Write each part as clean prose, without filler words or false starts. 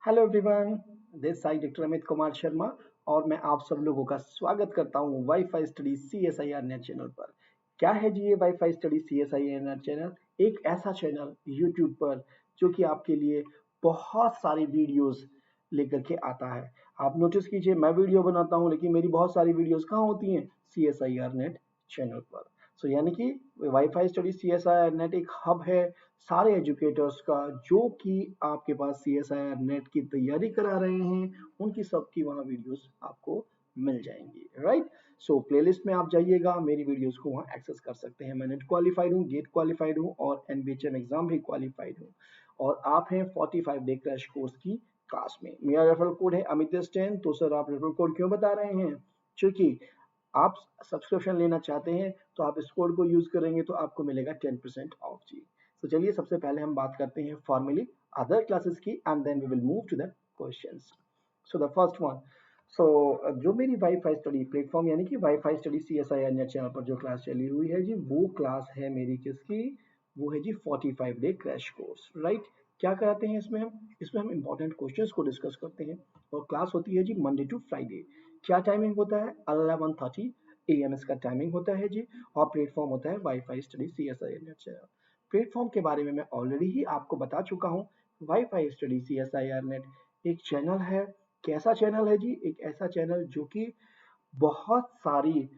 Hello everyone, this side doctor Amit Kumar Sharma और मैं आप सब लोगों का स्वागत करता हूं wifi study CSIR net channel पर। क्या है जी ये wifi study CSIR net channel? एक ऐसा चैनल यूट्यूब पर जो कि आपके लिए बहुत सारी वीडियोस लेकर के आता है। आप नोटिस कीजिए, मैं वीडियो बनाता हूं लेकिन मेरी बहुत सारी वीडियोस कहाँ होती हैं? CSIR नेट चैनल पर। यानी कि वाईफाई स्टडी CSIR नेट एक हब है सारे एजुकेटर्स का, जो कि आपके पास CSIR नेट की तैयारी करा रहे हैं, उनकी सबकी वहाँ वीडियोस आपको मिल जाएंगी। राइट। प्लेलिस्ट में आप जाइएगा, मेरी वीडियोस को वहाँ एक्सेस कर सकते हैं। मैं नेट क्वालिफाइड हूँ, गेट क्वालिफाइड हूँ और NBHM एग्जाम भी क्वालिफाइड हूँ। और आप हैं 45 डे क्रैश कोर्स की क्लास में। मेरा रेफरल कोड है अमित10। तो सर आप रेफरल कोड क्यों बता रहे हैं? क्योंकि आप सब्सक्रिप्शन लेना चाहते हैं तो आप इस कोड को यूज करेंगे तो आपको मिलेगा 10% ऑफ जी। तो चलिए सबसे पहले हम बात करते हैं फॉर्मली अदर क्लासेस की and then we will move to the questions. The first one, जो मेरी वाईफाई स्टडी प्लेटफॉर्म यानी कि wifi study CSIR net channel पर जो क्लास चली हुई है जी, वो क्लास है मेरी किसकी? वो है जी 45 डे क्रैश कोर्स। राइट। क्या कराते हैं इसमें हम इंपॉर्टेंट क्वेश्चंस को डिस्कस करते हैं और क्लास होती है जी मंडे टू फ्राइडे। क्या टाइमिंग होता है? 11:30 AM इसका टाइमिंग होता है जी। और प्लेटफॉर्म होता है wifi study CSIR net channel. Platform के बारे में मैं ऑलरेडी ही आपको बता चुका हूँ। वाईफाई स्टडी CSIR नेट एक चैनल है। कैसा चैनल है जी? एक ऐसा चैनल जो कि बहुत सारी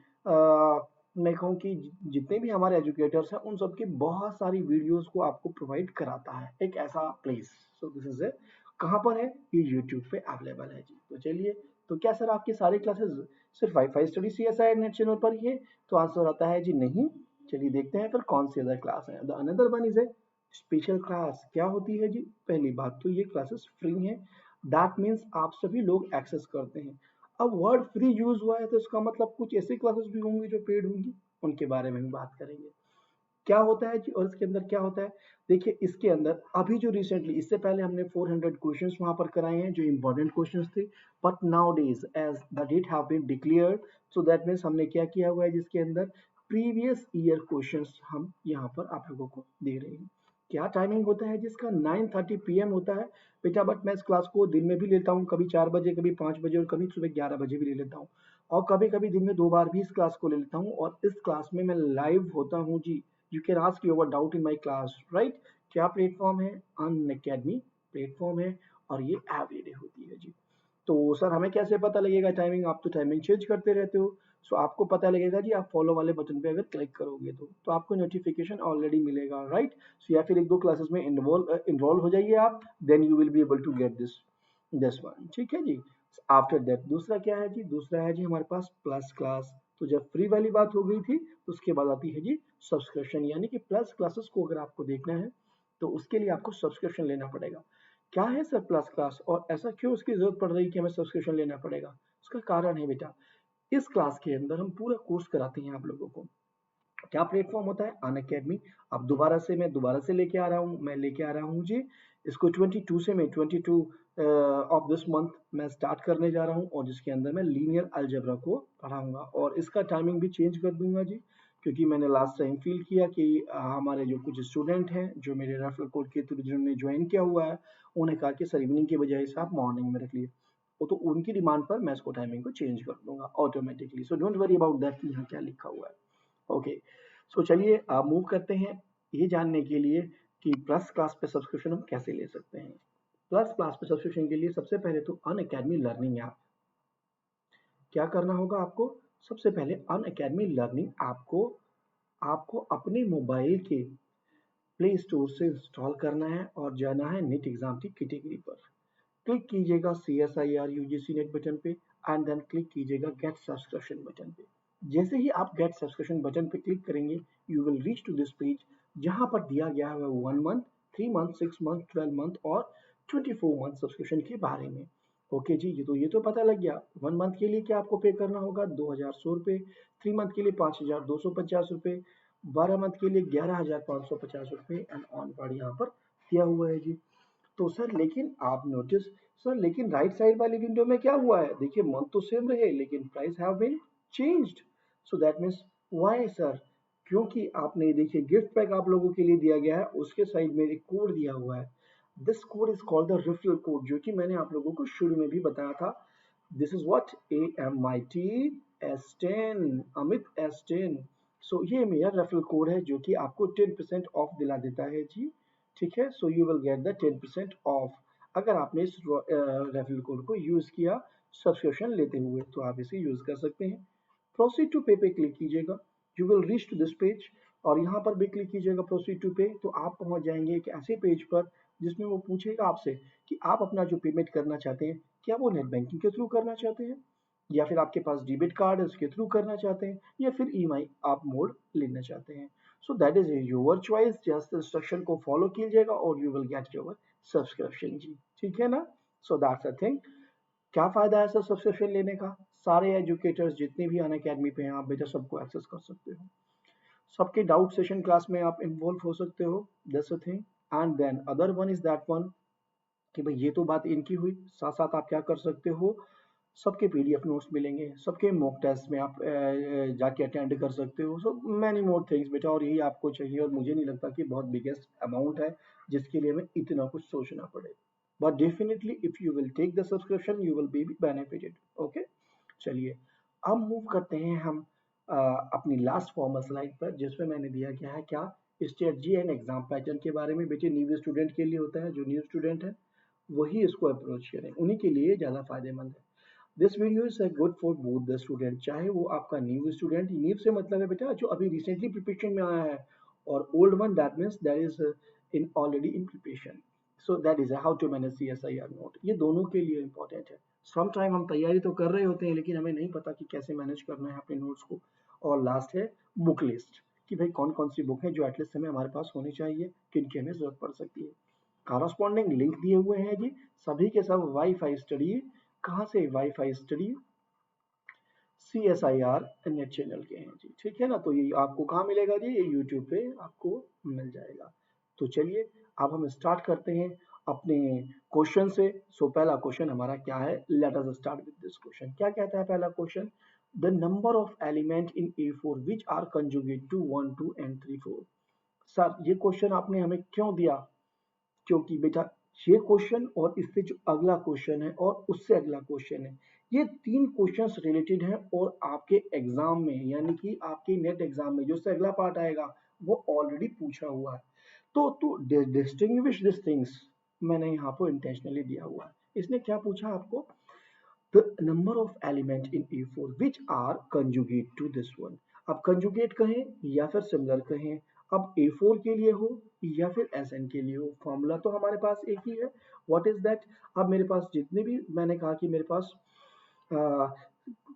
मैं कहूँ कि जितने भी हमारे एजुकेटर्स हैं उन सबकी बहुत सारी वीडियोस को आपको प्रोवाइड कराता है एक ऐसा प्लेस। दिस इज ए कहाँ पर है? ये यूट्यूब पे अवेलेबल है जी। तो चलिए, तो क्या सर आपकी सारी क्लासेस सिर्फ wifi study CSIR net channel पर ही है? तो आंसर आता है जी नहीं। चलिए देखते हैं फिर कौन सी अदर क्लास है। The another one is a special class. क्या होती है जी? पहली बात तो ये क्लासेस फ्री हैं। दैट मीन्स आप सभी लोग एक्सेस करते हैं। अब वर्ड फ्री यूज हुआ है तो इसका मतलब कुछ ऐसी क्लासेस भी होंगी जो पेड होंगी, उनके बारे में भी बात करेंगे। क्या होता है जी और इसके अंदर क्या होता है? देखिए इसके अंदर अभी जो रिसेंटली, इससे पहले हमने 400 क्वेश्चंस वहां पर कराए हैं जो इंपॉर्टेंट क्वेश्चंस थे। But nowadays as the date have been declared, so that means हमने क्या किया हुआ है जिसके अंदर प्रीवियस ईयर क्वेश्चंस हम यहाँ पर आप लोगों को दे रहे हैं। क्या टाइमिंग होता है जिसका? 9:30 PM होता है बेटा। बट मैं इस क्लास को दिन में भी लेता हूँ, कभी 4 बजे, कभी 5 बजे और कभी सुबह 11 बजे भी ले लेता हूँ। और कभी कभी दिन में 2 बार भी इस क्लास को ले लेता हूँ और इस क्लास में मैं लाइव होता हूँ जी। You can ask your doubt in my class. Right. क्या प्लेटफॉर्म है? अनअकैडमी प्लेटफॉर्म है और ये एवरीडे होती है जी। तो सर हमें कैसे पता लगेगा टाइमिंग? आप तो टाइमिंग चेंज करते रहते हो। आपको पता लगेगा जी, आप फॉलो वाले बटन पे अगर क्लिक करोगे तो आपको नोटिफिकेशन ऑलरेडी मिलेगा। राइट। या फिर एक दो क्लासेस में इनरोल हो जाइए आप, then you will be able to get this one. ठीक है जी। आफ्टर दैट दूसरा क्या है जी? दूसरा है जी हमारे पास प्लस क्लास। तो जब फ्री वाली बात हो गई थी तो उसके बाद आती है जी सब्सक्रिप्शन, यानी कि प्लस क्लासेस को अगर आपको देखना है तो उसके लिए आपको सब्सक्रिप्शन लेना पड़ेगा। क्या है सर प्लस क्लास और ऐसा क्यों उसकी जरूरत पड़ रही है कि हमें सब्सक्रिप्शन लेना पड़ेगा? उसका कारण है बेटा, इस क्लास के अंदर हम पूरा कोर्स कराते हैं आप लोगों को। क्या प्लेटफॉर्म होता है? अनअकैडमी। अब मैं दोबारा से लेके आ रहा हूँ, मैं लेके आ रहा हूँ जी इसको 22 ऑफ दिस मंथ मैं स्टार्ट करने जा रहा हूँ और जिसके अंदर मैं लीनियर अलजेब्रा को पढ़ाऊंगा और इसका टाइमिंग भी चेंज कर दूंगा जी। क्योंकि मैंने लास्ट टाइम फील किया कि हमारे जो कुछ स्टूडेंट हैं जो मेरे रेफरल कोड के थ्रू जिन्होंने ज्वाइन किया हुआ है, उन्हें कहा कि सर इवनिंग की बजाय से आप मॉर्निंग में रख लिए। वो तो उनकी डिमांड पर मैं इसको टाइमिंग को चेंज कर दूंगा automatically. So don't worry about that कि यहाँ क्या लिखा हुआ है। ओके। चलिए आप मूव करते हैं ये जानने के लिए कि प्लस क्लास पे सब्सक्रिप्शन हम कैसे ले सकते हैं। प्लस क्लास पे सब्सक्रिप्शन के लिए सबसे पहले तो अनअकैडमी लर्निंग ऐप। क्या करना होगा आपको? सबसे पहले अनअकैडमी लर्निंग ऐप को आपको अपने मोबाइल के प्ले स्टोर से इंस्टॉल करना है और जाना है नेट एग्जाम की कैटेगरी पर। क्लिक कीजिएगा CSIR UGC नेट बटन पे एंड देन क्लिक कीजिएगा गेट सब्सक्रिप्शन बटन पे। जैसे ही आप गेट सब्सक्रिप्शन बटन पे क्लिक करेंगे you will reach to this page जहां पर दिया गया है 1 मंथ, 3 मंथ, 6 मंथ, 12 मंथ और 24 मंथ सब्सक्रिप्शन के बारे में। ओके जी, ये तो पता लग गया। 1 मंथ के लिए क्या आपको पे करना होगा? 2100 रुपये। 3 मंथ के लिए 5250 रुपये। 12 मंथ के लिए 11550 रुपये एंड ऑन कार्ड यहाँ पर दिया हुआ है जी। तो सर लेकिन आप नोटिस, सर लेकिन राइट साइड वाली विंडो में क्या हुआ है? देखिए मंथ तो सेम रहे लेकिन price have been changed. That means why sir? क्योंकि आपने देखिए गिफ्ट पैक आप लोगों के लिए दिया गया है, उसके साइड में एक कोड दिया हुआ है। This code is called the referral code, जो कि मैंने आप लोगों को शुरू में भी बताया था. This is what AMIT S10, Amit S10. सो ये मेरा रेफरल कोड है जो कि आपको 10% ऑफ दिला देता है जी. ठीक है, so you will get the 10% of अगर आपने इस रेफरल कोड को यूज किया सब्सक्रिप्शन लेते हुए, तो आप इसे यूज कर सकते हैं. प्रोसीड टू पे पे क्लिक कीजिएगा, you will reach to this page, और यहाँ पर भी क्लिक कीजिएगा प्रोसीड टू पे, तो आप पहुंच जाएंगे एक ऐसे पेज पर जिसमें वो पूछेगा आपसे कि आप अपना जो पेमेंट करना चाहते हैं, क्या वो नेट बैंकिंग के थ्रू करना चाहते हैं, या फिर आपके पास डेबिट कार्ड है उसके थ्रू करना चाहते हैं, या फिर ईएमआई आप मोड लेना चाहते हैं. So that is your choice, just instruction को फॉलो कीजिएगा और you will get your subscription जी. ठीक है ना. So that's a thing. क्या फायदा है सर सब्सक्रिप्शन लेने का? सारे एजुकेटर्स जितने भी अन अकेडमी पे हैं आप बेटा सबको एक्सेस कर सकते हो, सबके डाउट सेशन क्लास में आप इन्वॉल्व हो सकते हो. That's a thing. And then other one is that one कि भाई ये तो बात इनकी हुई, साथ साथ आप क्या कर सकते हो, सबके पीडीएफ नोट्स मिलेंगे, सबके मॉक टेस्ट में आप जाके अटेंड कर सकते हो. सो मैनी मोर थिंग्स बेटा, और यही आपको चाहिए, और मुझे नहीं लगता कि बहुत बिगेस्ट अमाउंट है जिसके लिए हमें इतना कुछ सोचना पड़े. But definitely if you will take the subscription you will be benefited. Okay, चलिए अब मूव करते हैं हम अपनी लास्ट फॉर्मल स्लाइड पर, जिसमें मैंने दिया क्या है, क्या strategy and exam pattern के बारे में. बेटे न्यू स्टूडेंट के लिए होता है, जो न्यू स्टूडेंट है वही इसको अप्रोच करें, उन्हीं के लिए ज़्यादा फायदेमंद है. This video is good for both the student, चाहे वो आपका न्यू स्टूडेंट, न्यू से मतलब है बेटा जो अभी रिसेंटली प्रिपरेशन में आया है, और old one that means that is in already in preparation. So that is how to manage CSIR net, ये दोनों के लिए इंपॉर्टेंट है. सम टाइम हम तैयारी तो कर रहे होते हैं लेकिन हमें नहीं पता कि कैसे मैनेज करना है अपने नोट्स को. और लास्ट है बुक लिस्ट, कि भाई कौन कौन सी बुक है जो एटलीस्ट हमें हमारे पास होनी चाहिए, किन की हमें जरूरत पड़ सकती है. कॉरस्पॉन्डिंग लिंक दिए हुए हैं जी, सभी के सब वाईफाई स्टडी. कहाँ से? Wifi study CSIR net channel के हैं जी. ठीक है ना. तो ये आपको कहाँ मिलेगा जी? ये यूट्यूब पे आपको मिल जाएगा. तो चलिए अब हम स्टार्ट करते हैं अपने क्वेश्चन से. सो पहला क्वेश्चन हमारा क्या है, let us start with this question. क्या कहता है पहला question, the number of element in A4 which are conjugate to 1 2 and 3 4. Sir ये क्वेश्चन आपने हमें क्यों दिया? क्योंकि बेटा ये क्वेश्चन और इससे जो अगला क्वेश्चन है और उससे अगला क्वेश्चन है, ये तीन क्वेश्चंस रिलेटेड हैं, और आपके एग्जाम में यानी कि आपके नेट एग्जाम में जो से अगला पार्ट आएगा वो ऑलरेडी पूछा हुआ है. तो डिस्टिंग्विश दिस थिंग्स मैंने यहाँ पर इंटेंशनली दिया हुआ है. इसने क्या पूछा आपको, the number of element in A4 which are conjugate to this one. अब कंजुगेट कहें या फिर सिमिलर कहें, अब A4 के लिए हो या फिर SN के लिए हो, फॉर्मूला तो हमारे पास एक ही है. What is that? अब मेरे पास जितने भी, मैंने कहा कि मेरे पास आ,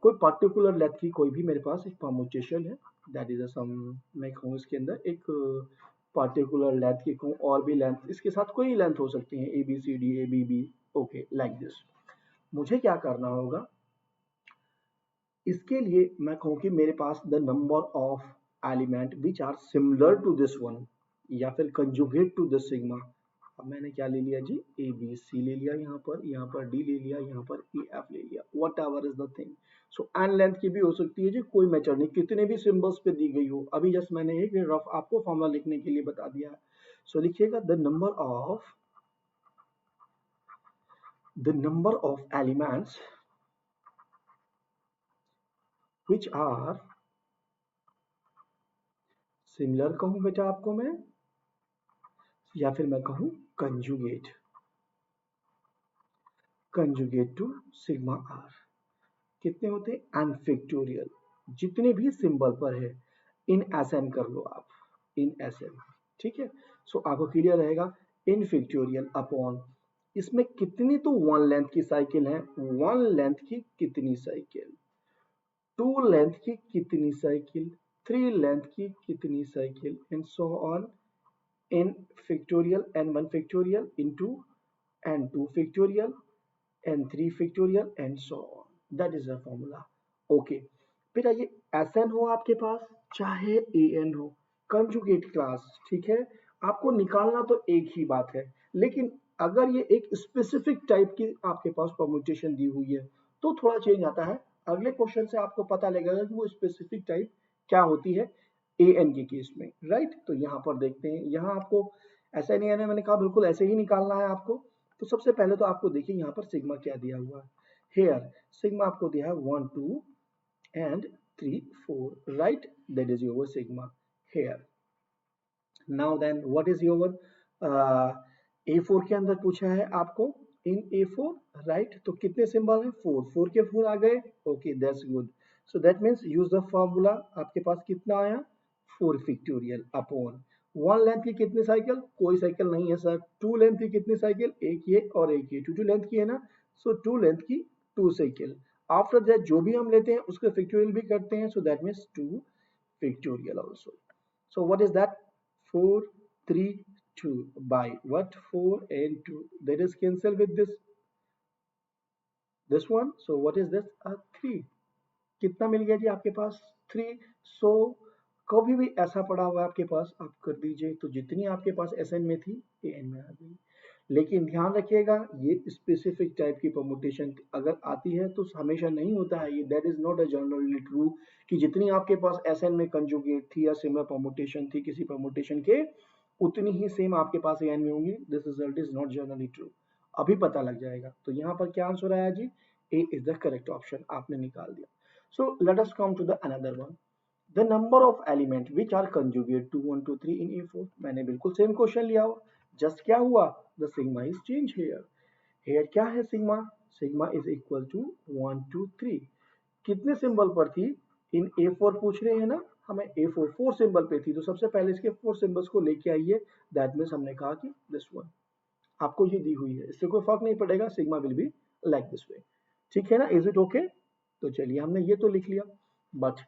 कोई पर्टिकुलर लेंथ की कोई भी मेरे पास एक परमुटेशन है, दैट इज सम, मैं कहूँ इसके अंदर एक पर्टिकुलर लेंथ की कहूँ, और भी लेंथ इसके साथ कोई लेंथ हो सकती है, ABCD ABB. Okay, like this. मुझे क्या करना होगा इसके लिए, मैं कहूँ कि मेरे पास the number of element which are similar to this one, या फिर कंजुगेट टू दिस सिग्मा. अब मैंने क्या ले लिया जी, ABC ले लिया, यहाँ पर D ले लिया, यहाँ पर EF ले लिया, whatever is the thing. So n length की भी हो सकती है जी, कोई मैटर नहीं, कितने भी सिंबल्स पे दी गई हो. अभी जस्ट मैंने एक रफ आपको फॉर्मूला लिखने के लिए बता दिया है. सो लिखिएगा the number of elements which are similar, कहूँ बेटा आपको मैं, या फिर मैं कहूँ कंजुगेट टू सिग्मा आर. कितने होते हैं? एन फैक्टोरियल, जितने भी सिंबल पर है इन SN कर लो आप, इन SN. ठीक है. सो आपको क्लियर रहेगा, इन फैक्टोरियल अपॉन, इसमें कितनी तो वन लेंथ की साइकिल है, वन लेंथ की कितनी साइकिल, टू लेंथ की कितनी साइकिल, थ्री लेंथ की कितनी cycle, and so on. n factorial n1 factorial into n2 factorial n3 factorial and so on. That is the formula. Okay. बेटा ये SN हो आपके पास चाहे AN हो, कंजुगेट क्लास. ठीक है, आपको निकालना तो एक ही बात है, लेकिन अगर ये एक स्पेसिफिक टाइप की आपके पास परम्यूटेशन दी हुई है तो थोड़ा चेंज आता है. अगले क्वेश्चन से आपको पता लगेगा कि वो स्पेसिफिक टाइप क्या होती है AN के केस में. राइट. तो यहाँ पर देखते हैं, यहाँ आपको ऐसा नहीं है, मैंने कहा बिल्कुल ऐसे ही निकालना है आपको। तो सबसे पहले तो आपको देखिए यहाँ पर सिग्मा क्या दिया हुआ है। हेयर सिग्मा आपको दिया है 1 2 and 3 4, right? That is your sigma here. Now then what is your A4 के अंदर पूछा है आपको in A4, right? तो कितने सिंबल हैं? 4 4 के 4 आ गए। Okay, that's good. So that means use the formula। आपके पास कितना आया? 4 फैक्टोरियल अपॉन 1 लेंथ की कितनी साइकिल? कोई साइकिल नहीं है सर। 2 लेंथ की कितनी साइकिल? एक ये और एक ये। 2 लेंथ की है ना, सो 2 लेंथ की 2 साइकिल। आफ्टर दैट जो भी हम लेते हैं उसके फैक्टोरियल भी करते हैं, so that means 2 factorial also. So what is that? 4 3 2 by what? 4 and 2, that is cancel with this one. So what is this? 3। कितना मिल गया जी आपके पास? 3। सो कभी भी ऐसा पड़ा हुआ है आपके पास, आप कर दीजिए। तो जितनी आपके पास एसएन में थी एएन में आ गई। लेकिन ध्यान रखिएगा ये स्पेसिफिक टाइप की परमुटेशन अगर आती है तो हमेशा नहीं होता है ये। That is not a generally true कि जितनी आपके पास एसएन में कंजुगेट थी या सिमिलर परमुटेशन थी किसी परमुटेशन के, उतनी ही सेम आपके पास एएन में होंगी। This result is not generally true. अभी पता लग जाएगा। तो यहाँ पर क्या आंसर आया जी? ए इज द करेक्ट ऑप्शन, आपने निकाल दिया। So let us come to the another one. The number of element which are conjugate to 1 2 3 in A4। मैंने बिल्कुल सेम क्वेश्चन लिया हो। जस्ट क्या हुआ? The sigma is change here। Here क्या है sigma? Sigma is equal to 1 2 3। कितने symbol पर थी? इन A4 पूछ रहे हैं ना हमें। A4 4 सिंबल पे थी, तो सबसे पहले इसके 4 सिंबल्स को लेके आइए। दैट मीन्स हमने कहा कि दिस वन आपको ये दी हुई है, इससे कोई फर्क नहीं पड़ेगा। Sigma will be like this way. ठीक है ना? Is it okay? तो चलिए हमने ये तो लिख लिया। बट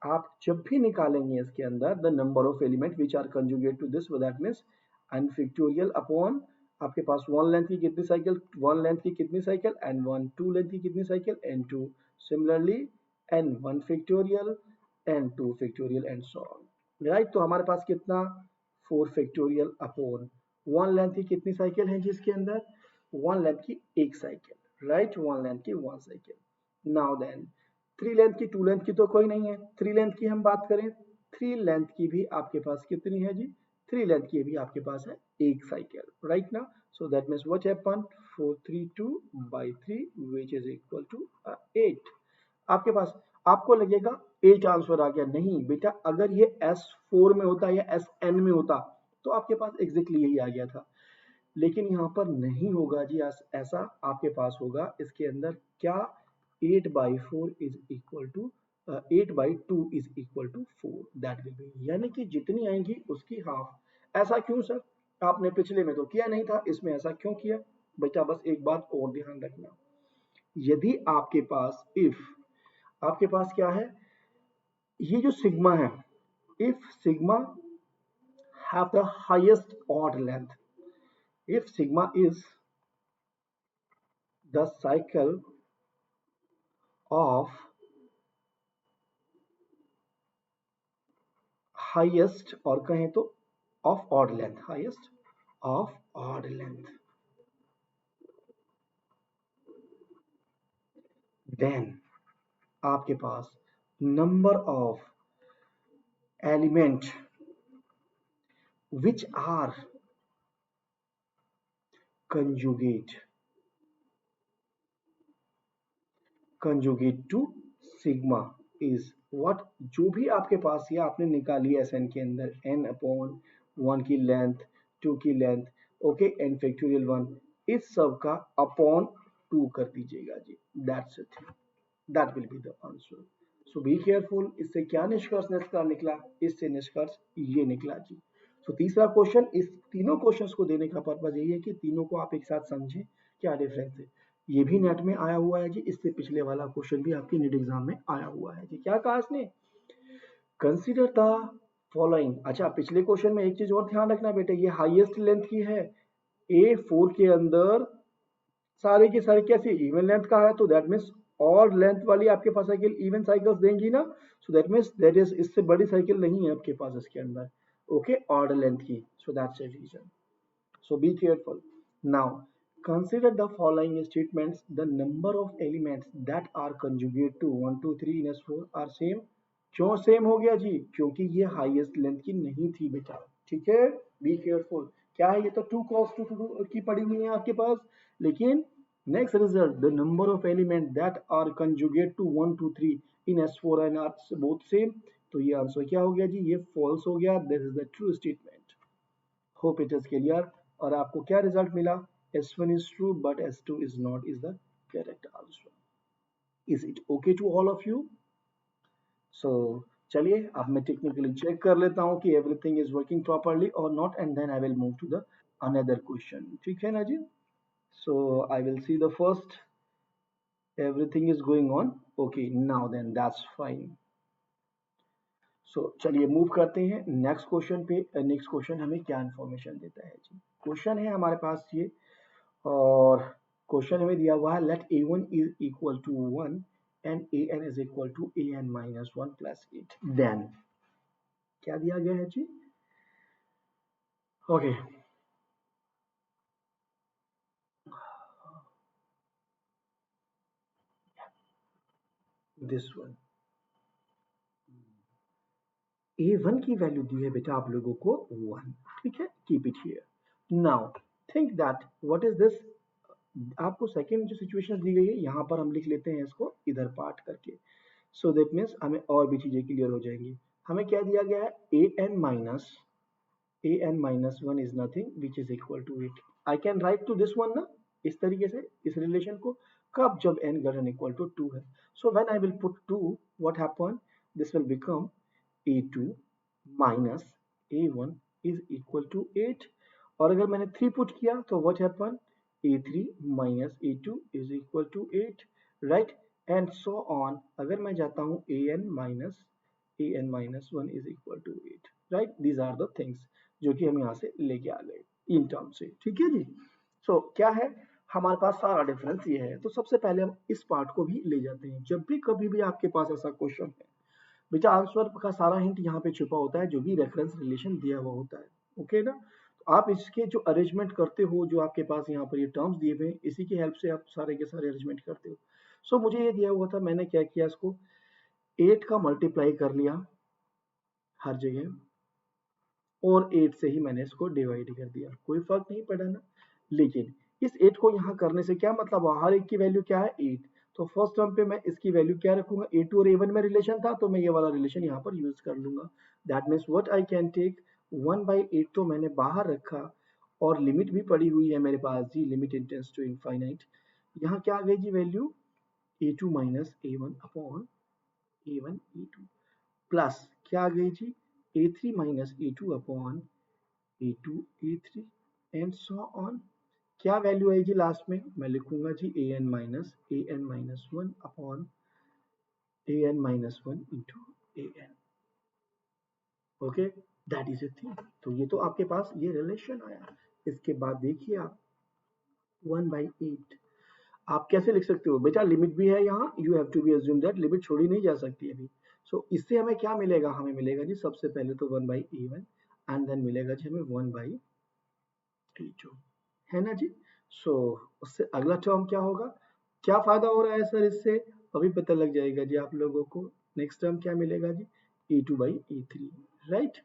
आप जब भी निकालेंगे इसके अंदर the number of element which are conjugate to this, that means n factorial upon आपके पास 1 लेंथ की कितनी साइकिल, 1 लेंथ की कितनी साइकिल, n1 2 लेंथ की कितनी cycle, n2 similarly n1 factorial n2 factorial and so on. Right? तो हमारे पास कितना? 4 फैक्टोरियल अपॉन 1 लेंथ की कितनी साइकिल है जिसके अंदर? 1 लेंथ की एक साइकिल। राइट? 1 लेंथ की 1 साइकिल। नाउ देन 3 लेंथ की 2 लेंथ की तो कोई नहीं है। 3 लेंथ की हम बात करें, 3 लेंथ की भी आपके पास कितनी है जी? 3 लेंथ की भी आपके पास है एक साइकिल। राइट ना? सो that means what happen? 4 3 2 by 3 which is equal to 8। आपके पास आपको लगेगा 8 आंसर आ गया। नहीं बेटा, अगर ये S4 में होता या SN में होता तो आपके पास एग्जैक्टली यही आ गया था। लेकिन यहाँ पर नहीं होगा जी ऐसा। आपके पास होगा इसके अंदर क्या? 8 by 4 is equal to 8 by 2 is equal to 4। That will B, यानी कि जितनी आएंगी उसकी हाफ। ऐसा क्यों सर? आपने पिछले में तो किया नहीं था, इसमें ऐसा क्यों किया? बेटा बस एक बात और ध्यान रखना। यदि आपके पास इफ आपके पास क्या है? ये जो सिग्मा है, if sigma have the highest odd length, if sigma is the cycle of highest, और कहें तो of odd length, highest of odd length, then आपके पास number of element which are conjugate to sigma is what? जो भी आपके पास ये आपने निकाली है एन के अंदर n अपॉन 1 की लेंथ, 2 की लेंथ, ओके, n फैक्टोरियल 1, इस सब का अपॉन 2 कर दीजिएगा जी। That's it, that will be the answer. So be careful. इससे क्या निष्कर्ष निकला? इससे निष्कर्ष ये निकला जी। तो तीसरा क्वेश्चन, इस तीनों क्वेश्चंस को देने का पर्पज यही है कि तीनों को आप एक साथ समझें क्या डिफरेंस है। ये भी नेट में आया हुआ है जी, इससे पिछले वाला क्वेश्चन भी आपकी नेट एग्जाम में आया हुआ है जी। क्या कहा इसने? Consider the following. अच्छा, पिछले क्वेश्चन में एक चीज और ध्यान रखना बेटे, ये हाईएस्ट लेंथ की है। A4 के अंदर सारे के सारे कैसे इवन लेंथ का है, तो दैट मीन्स और लेंथ वाली आपके पास साइकिल इवन साइकिल्स देंगी ना। सो दैट मीन्स दैट इज, इससे बड़ी साइकिल नहीं है आपके पास इसके अंदर, ओके, ऑर्डर लेंथ की। So that's the reason. So be careful. Now, consider the following statements. The number of elements that are conjugate to 1 2 3 in S4 are same। क्यों same हो गया जी? क्योंकि ये हाईएस्ट लेंथ की नहीं थी बेटा। ठीक है, बी केयरफुल। क्या है, ये तो 2 cos 2 की पड़ी हुई है आपके पास, लेकिन next result the number of element that are conjugate to 1 2 3 इन S4 and are both same, तो ये आंसर क्या हो गया जी, ये फॉल्स हो गया, this is the true statement. Hope it is clear. और आपको क्या रिजल्ट मिला, S1 is true but S2 is not is the correct answer. Is it okay to all of you? So चलिए अब मैं टेक्निकली चेक कर लेता हूँ कि एवरीथिंग इज वर्किंग प्रॉपरली और not, and then I will move to the another question, ठीक है ना जी। So I will see the first, everything is going on okay, now then that's fine. So चलिए मूव करते हैं next question पे। Next question हमें क्या इन्फॉर्मेशन देता है जी, क्वेश्चन है हमारे पास ये, और क्वेश्चन हमें दिया हुआ है let a1 is equal to 1 and an is equal to an minus 1 plus 8, then क्या दिया गया है जी, ओके दिस वन, a1 की वैल्यू दी है बेटा आप लोगों को 1, ठीक है, keep it here. Now think that what is this, आपको सेकंड जो सिचुएशन दी गई है यहाँ पर हम लिख लेते हैं इसको इधर पार्ट करके, सो दैट मीन्स हमें और भी चीजें क्लियर हो जाएंगी। हमें क्या दिया गया है, an minus 1 is nothing which is equal to 8, I can write to this one ना, इस तरीके से इस रिलेशन को, कब, जब n greater than equal to 2 है, so when I will put 2 what happen, this will become a2 minus a1 is equal to 8, और अगर मैंने 3 पुट किया तो what happen, a3 minus a2 is equal to 8, right, and so on, अगर मैं जाता हूँ an minus 1 is equal to 8, right, these are the things जो कि हम यहाँ से लेके आ गए इन टर्म से, ठीक है जी। सो क्या है हमारे पास सारा डिफरेंस ये है, तो सबसे पहले हम इस पार्ट को भी ले जाते हैं, जब भी कभी भी आपके पास ऐसा क्वेश्चन है बेटा, आंसर का सारा हिंट यहाँ पे छुपा होता है, जो भी रेफरेंस रिलेशन दिया हुआ होता है, ओके ना। तो आप इसके जो अरेंजमेंट करते हो, जो आपके पास यहाँ पर ये टर्म्स दिए हुए हैं, इसी की हेल्प से आप सारे के सारे अरेंजमेंट करते हो। सो मुझे ये दिया हुआ था, मैंने क्या किया, इसको 8 का मल्टीप्लाई कर लिया हर जगह, और 8 से ही मैंने इसको डिवाइड कर दिया, कोई फर्क नहीं पड़ा ना। लेकिन इस 8 को यहाँ करने से क्या मतलब, हर एक की वैल्यू क्या है 8, तो फर्स्ट टर्म पे मैं इसकी वैल्यू क्या रखूंगा, a2 और a1 में रिलेशन था, तो मैं ये वाला रिलेशन यहाँ पर यूज कर लूंगा, that means what I can take 1/8 तो मैंने बाहर रखा, और लिमिट भी पड़ी हुई है मेरे पास जी, लिमिट इंटेंस टू इनफाइनाइट, यहाँ क्या आ गई जी value, a2 minus a1 upon a1 a2 plus क्या आ गई जी, a3 minus a2 upon a2 a3 and so on, क्या वैल्यू आएगी लास्ट में, मैं लिखूंगा जी an minus 1 upon an minus 1 into an, okay, that is a thing. तो ये तो आपके पास ये रिलेशन आया, इसके बाद देखिए आप 1/8 आप कैसे लिख सकते हो बेटा, लिमिट भी है यहाँ, you have to be assume that limit छोड़ी नहीं जा सकती अभी। सो इससे हमें क्या मिलेगा, हमें मिलेगा जी सबसे पहले तो 1/a1 एंड देन मिलेगा जी हमें 1/a2, है ना जी। सो उससे अगला टर्म क्या होगा, क्या फायदा हो रहा है सर इससे, अभी पता लग जाएगा जी आप लोगों को। नेक्स्ट टर्म क्या मिलेगा जी, a2/a3, राइट,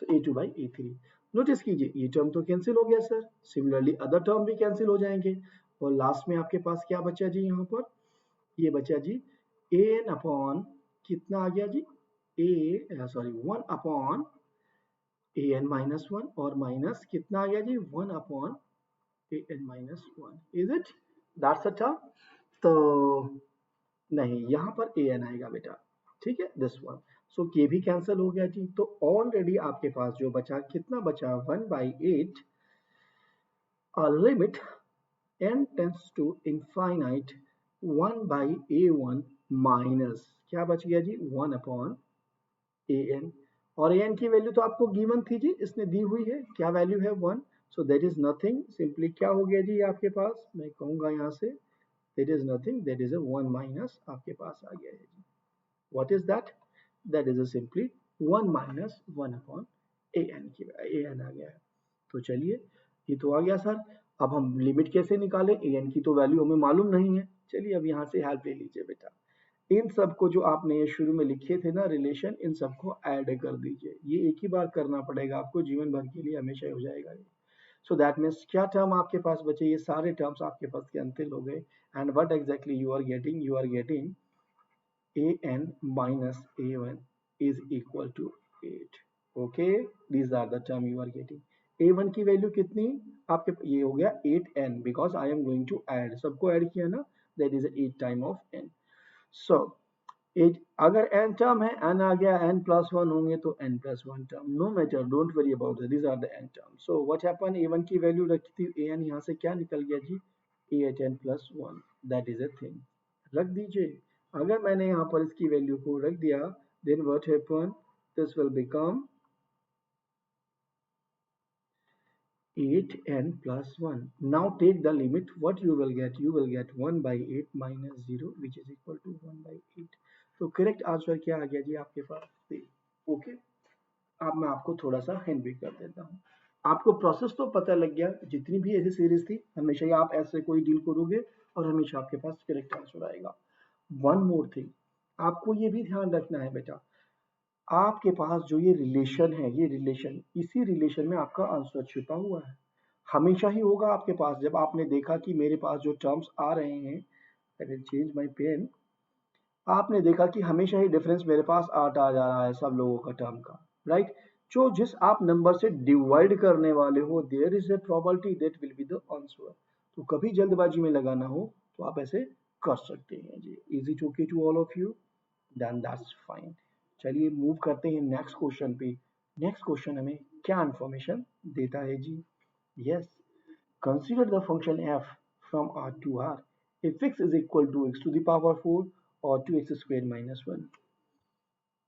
सो a2/a3, नोटिस कीजिए ये टर्म तो कैंसिल हो गया सर, सिमिलरली अदर टर्म भी कैंसिल हो जाएंगे, और लास्ट में आपके पास क्या बचा जी, यहाँ पर ये बचा जी an अपॉन कितना आ गया जी, a sorry 1 upon an minus 1, और माइनस कितना आ गया जी 1 upon an minus 1, is it, that's a term, तो नहीं यहाँ पर an आएगा बेटा, ठीक है, दिस वन, सो ये भी कैंसिल हो गया जी, तो ऑलरेडी आपके पास जो बचा कितना बचा 1/8, limit n tends to infinite 1/a1 minus क्या बच गया जी 1 अपॉन an, और an की वैल्यू तो आपको गिवन थी जी, इसने दी हुई है, क्या वैल्यू है 1, सो दैट इज नथिंग, सिंपली क्या हो गया जी आपके पास, मैं कहूंगा यहाँ से that is nothing, that is a 1 minus आपके पास आ गया है जी, what is that, that is a simply 1 minus 1 upon an की an आ गया है। तो चलिए ये तो आ गया सर, अब हम लिमिट कैसे निकालें, an की तो वैल्यू हमें मालूम नहीं है, चलिए अब यहाँ से हेल्प ले लीजिए बेटा, इन सबको जो आपने शुरू में लिखे थे ना रिलेशन, इन सबको ऐड कर दीजिए, ये एक ही बार करना पड़ेगा आपको, जीवन भर के लिए हमेशा हो जाएगा ये। सो दैट मीन्स क्या टर्म आपके पास बचे, ये सारे टर्म्स आपके पास कैंसिल हो गए and what exactly you are getting an minus a1 is equal to 8. Okay, these are the term you are getting. a1 की वैल्यू कितनी आपके, ये हो गया 8n because I am going to add, सबको ऐड किया ना, that is 8 time of n. So 8, अगर n टर्म है, n आ गया, n प्लस 1 होंगे तो n plus 1 term, no matter, don't worry about this are the n term. So what happen, a1 की वैल्यू रखी थी, an यहाँ से क्या निकल गया जी, a8n plus 1, that is a thing, रख दीजिए. अगर मैंने यहाँ पर इसकी वैल्यू को रख दिया, then what happen, this will become 8n plus 1. Now take the limit, what you will get 1 by 8 minus 0 which is equal to 1 by 8. तो करेक्ट आंसर क्या आ गया जी आपके पास, ओके. अब मैं आपको थोड़ा सा हिंट भी कर देता हूँ. आपको प्रोसेस तो पता लग गया, जितनी भी ऐसी सीरीज थी हमेशा ही आप ऐसे कोई डील करोगे और हमेशा आपके पास करेक्ट आंसर आएगा. वन मोर थिंग, आपको ये भी ध्यान रखना है बेटा, आपके पास जो ये रिलेशन है, ये रिलेशन, इसी रिलेशन में आपका आंसर छिपा हुआ है. हमेशा ही होगा आपके पास. जब आपने देखा कि मेरे पास जो टर्म्स आ रहे हैं, I will change my pen, आपने देखा कि हमेशा ही डिफरेंस मेरे पास 8 आ जा रहा है सब लोगों का टर्म का, राइट. जो जिस आप नंबर से डिवाइड करने वाले हो, there is a probability that will be the answer. तो कभी जल्दबाजी में लगाना हो तो आप ऐसे कर सकते हैं जी. Is it okay to all of you? Then that's fine. चलिए मूव करते हैं नेक्स्ट क्वेश्चन पे. नेक्स्ट क्वेश्चन हमें क्या इंफॉर्मेशन देता है जी? Yes, consider the function f from R to R if x is equal to x to the power 4 or 2x square minus 1.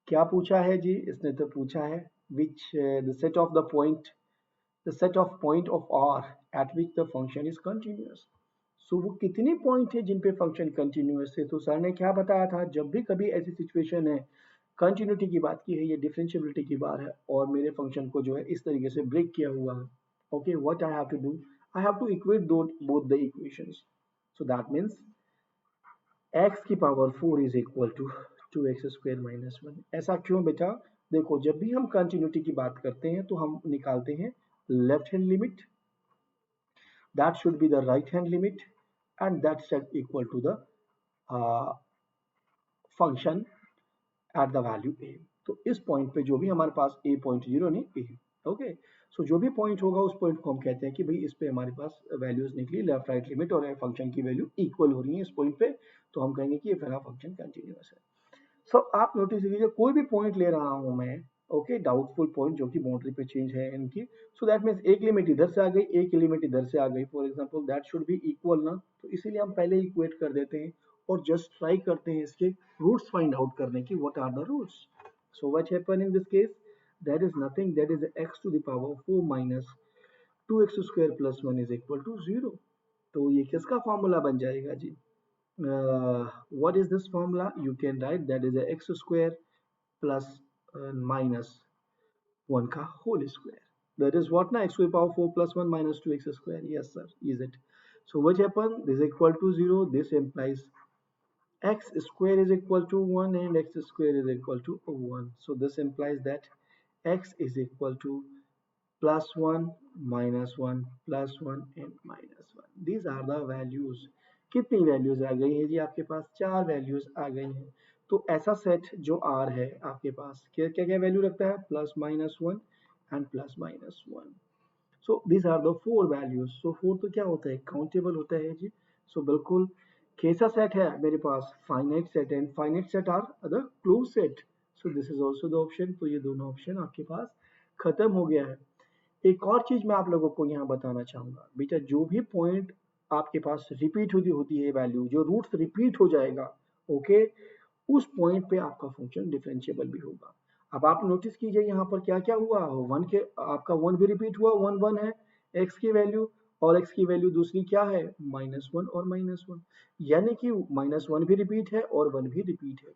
क्या पूछा है जी? इसने तो पूछा है which the set of point of R at which the function is continuous. सो वो कितने point है जिन पे फंक्शन कंटिन्यूअस है? तो सर ने क्या बताया था, जब भी कभी ऐसी सिचुएशन है, कंटिन्यूटी की बात की है, ये डिफरेंशिएबिलिटी की बात है और मेरे फंक्शन को जो है इस तरीके से ब्रेक किया हुआ है, okay, what I have to do, I have to equate both the equations. So that means x की power 4 is equal to 2x square minus 1. ऐसा क्यों बेटा? देखो, जब भी हम कंटिन्यूटी की बात करते हैं तो हम निकालते हैं left hand limit, that should be the right hand limit and that's equal to the function at the value a. तो इस पॉइंट पे जो भी हमारे पास a पॉइंट 0 नहीं a, ओके. सो जो भी पॉइंट होगा उस पॉइंट को हम कहते हैं कि भाई इस पे हमारे पास वैल्यूज निकली लेफ्ट राइट लिमिट और फंक्शन की वैल्यू इक्वल हो रही है इस पॉइंट पे, तो हम कहेंगे कि ये मेरा फंक्शन कंटिन्यूअस है. सो आप नोटिस कीजिए, कोई भी पॉइंट ले रहा हूं मैं, ओके, डाउटफुल पॉइंट जो कि बाउंड्री पे चेंज है इनकी, सो दैट मींस एक लिमिट इधर से आ गई, एक लिमिट इधर से आ गई, for example that should be equal ना, तो इसीलिए हम पहले इक्वेट कर देते हैं और जस्ट ट्राई करते हैं इसके रूट्स फाइंड आउट करने की, what are the roots. So what happen in this case, that is nothing, that is x to the power 4 minus 2x square plus 1 is equal to 0. तो ये किसका formula बन जाएगा जी? What is this formula? You can write that is a x square plus minus 1 का whole square. That is what na, x to the power 4 plus 1 minus 2x square. Yes sir, is it? So what happen? This is equal to 0. This implies x square is equal to 1 and x square is equal to 1. So this implies that x is equal to plus 1 minus 1 plus 1 and minus 1. These are the values. कितनी values आ गई है जी आपके पास? 4 values आ गई हैं. तो ऐसा set जो R है आपके पास क्या क्या क्या वैल्यू रखता है? Plus minus 1 and plus minus 1. So this are the 4 values. So 4 तो क्या होता है? काउंटेबल होता है जी. सो बिल्कुल कैसा सेट है मेरे पास? Finite set, and finite set are the close set. So this is also the option. तो ये दोनों ऑप्शन आपके पास खत्म हो गया है. एक और चीज मैं आप लोगों को यहाँ बताना चाहूंगा बेटा, जो भी पॉइंट आपके पास रिपीट होती है वैल्यू, जो रूट्स रिपीट हो जाएगा, ओके, उस पॉइंट पे आपका फंक्शन डिफरेंशिएबल भी होगा. अब आप नोटिस कीजिए यहाँ पर क्या क्या हुआ, वन के आपका वन भी रिपीट हुआ, वन वन है एक्स की वैल्यू, और एक्स की वैल्यू दूसरी क्या है? माइनस वन और माइनस वन, यानी कि माइनस वन भी रिपीट है और वन भी रिपीट है.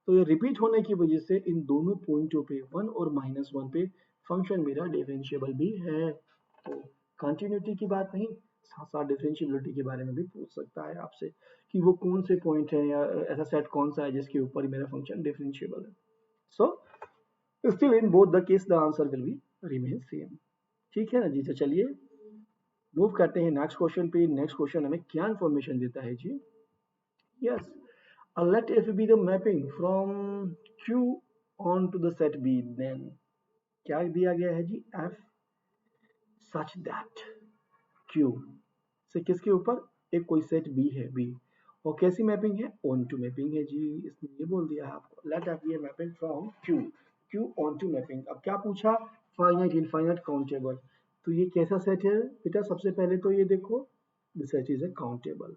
तो ये रिपीट होने की वजह से इन दोनों पॉइंटों पे वन और माइनस वन पे फंक्शन मेरा डिफरेंशिएबल भी है. तो कंटिन्यूटी की बात नहीं, साथ साथ डिफरेंशिएबिलिटी के बारे में भी पूछ सकता है आपसे कि वो कौन से पॉइंट है या ऐसा सेट कौन सा है जिसके ऊपर मेरा फंक्शन डिफरेंशिएबल है. So still in both the case the answer will be remain same. ठीक है ना जी? तो चलिए मूव करते हैं नेक्स्ट क्वेश्चन पे। नेक्स्ट क्वेश्चन हमें क्या इन्फॉर्मेशन देता है जी? Yes, let f be the mapping from q on to the set b, then क्या दिया गया है जी? f such that q से किसके ऊपर? एक कोई सेट बी है, बी, और कैसी मैपिंग है? ऑन टू मैपिंग है जी। इसने ये बोल दिया है आपको, let f be a mapping from Q, Q onto mapping. अब क्या पूछा? Finite, infinite, countable. तो ये कैसा सेट है बेटा? सबसे पहले तो ये देखो, this set is a countable.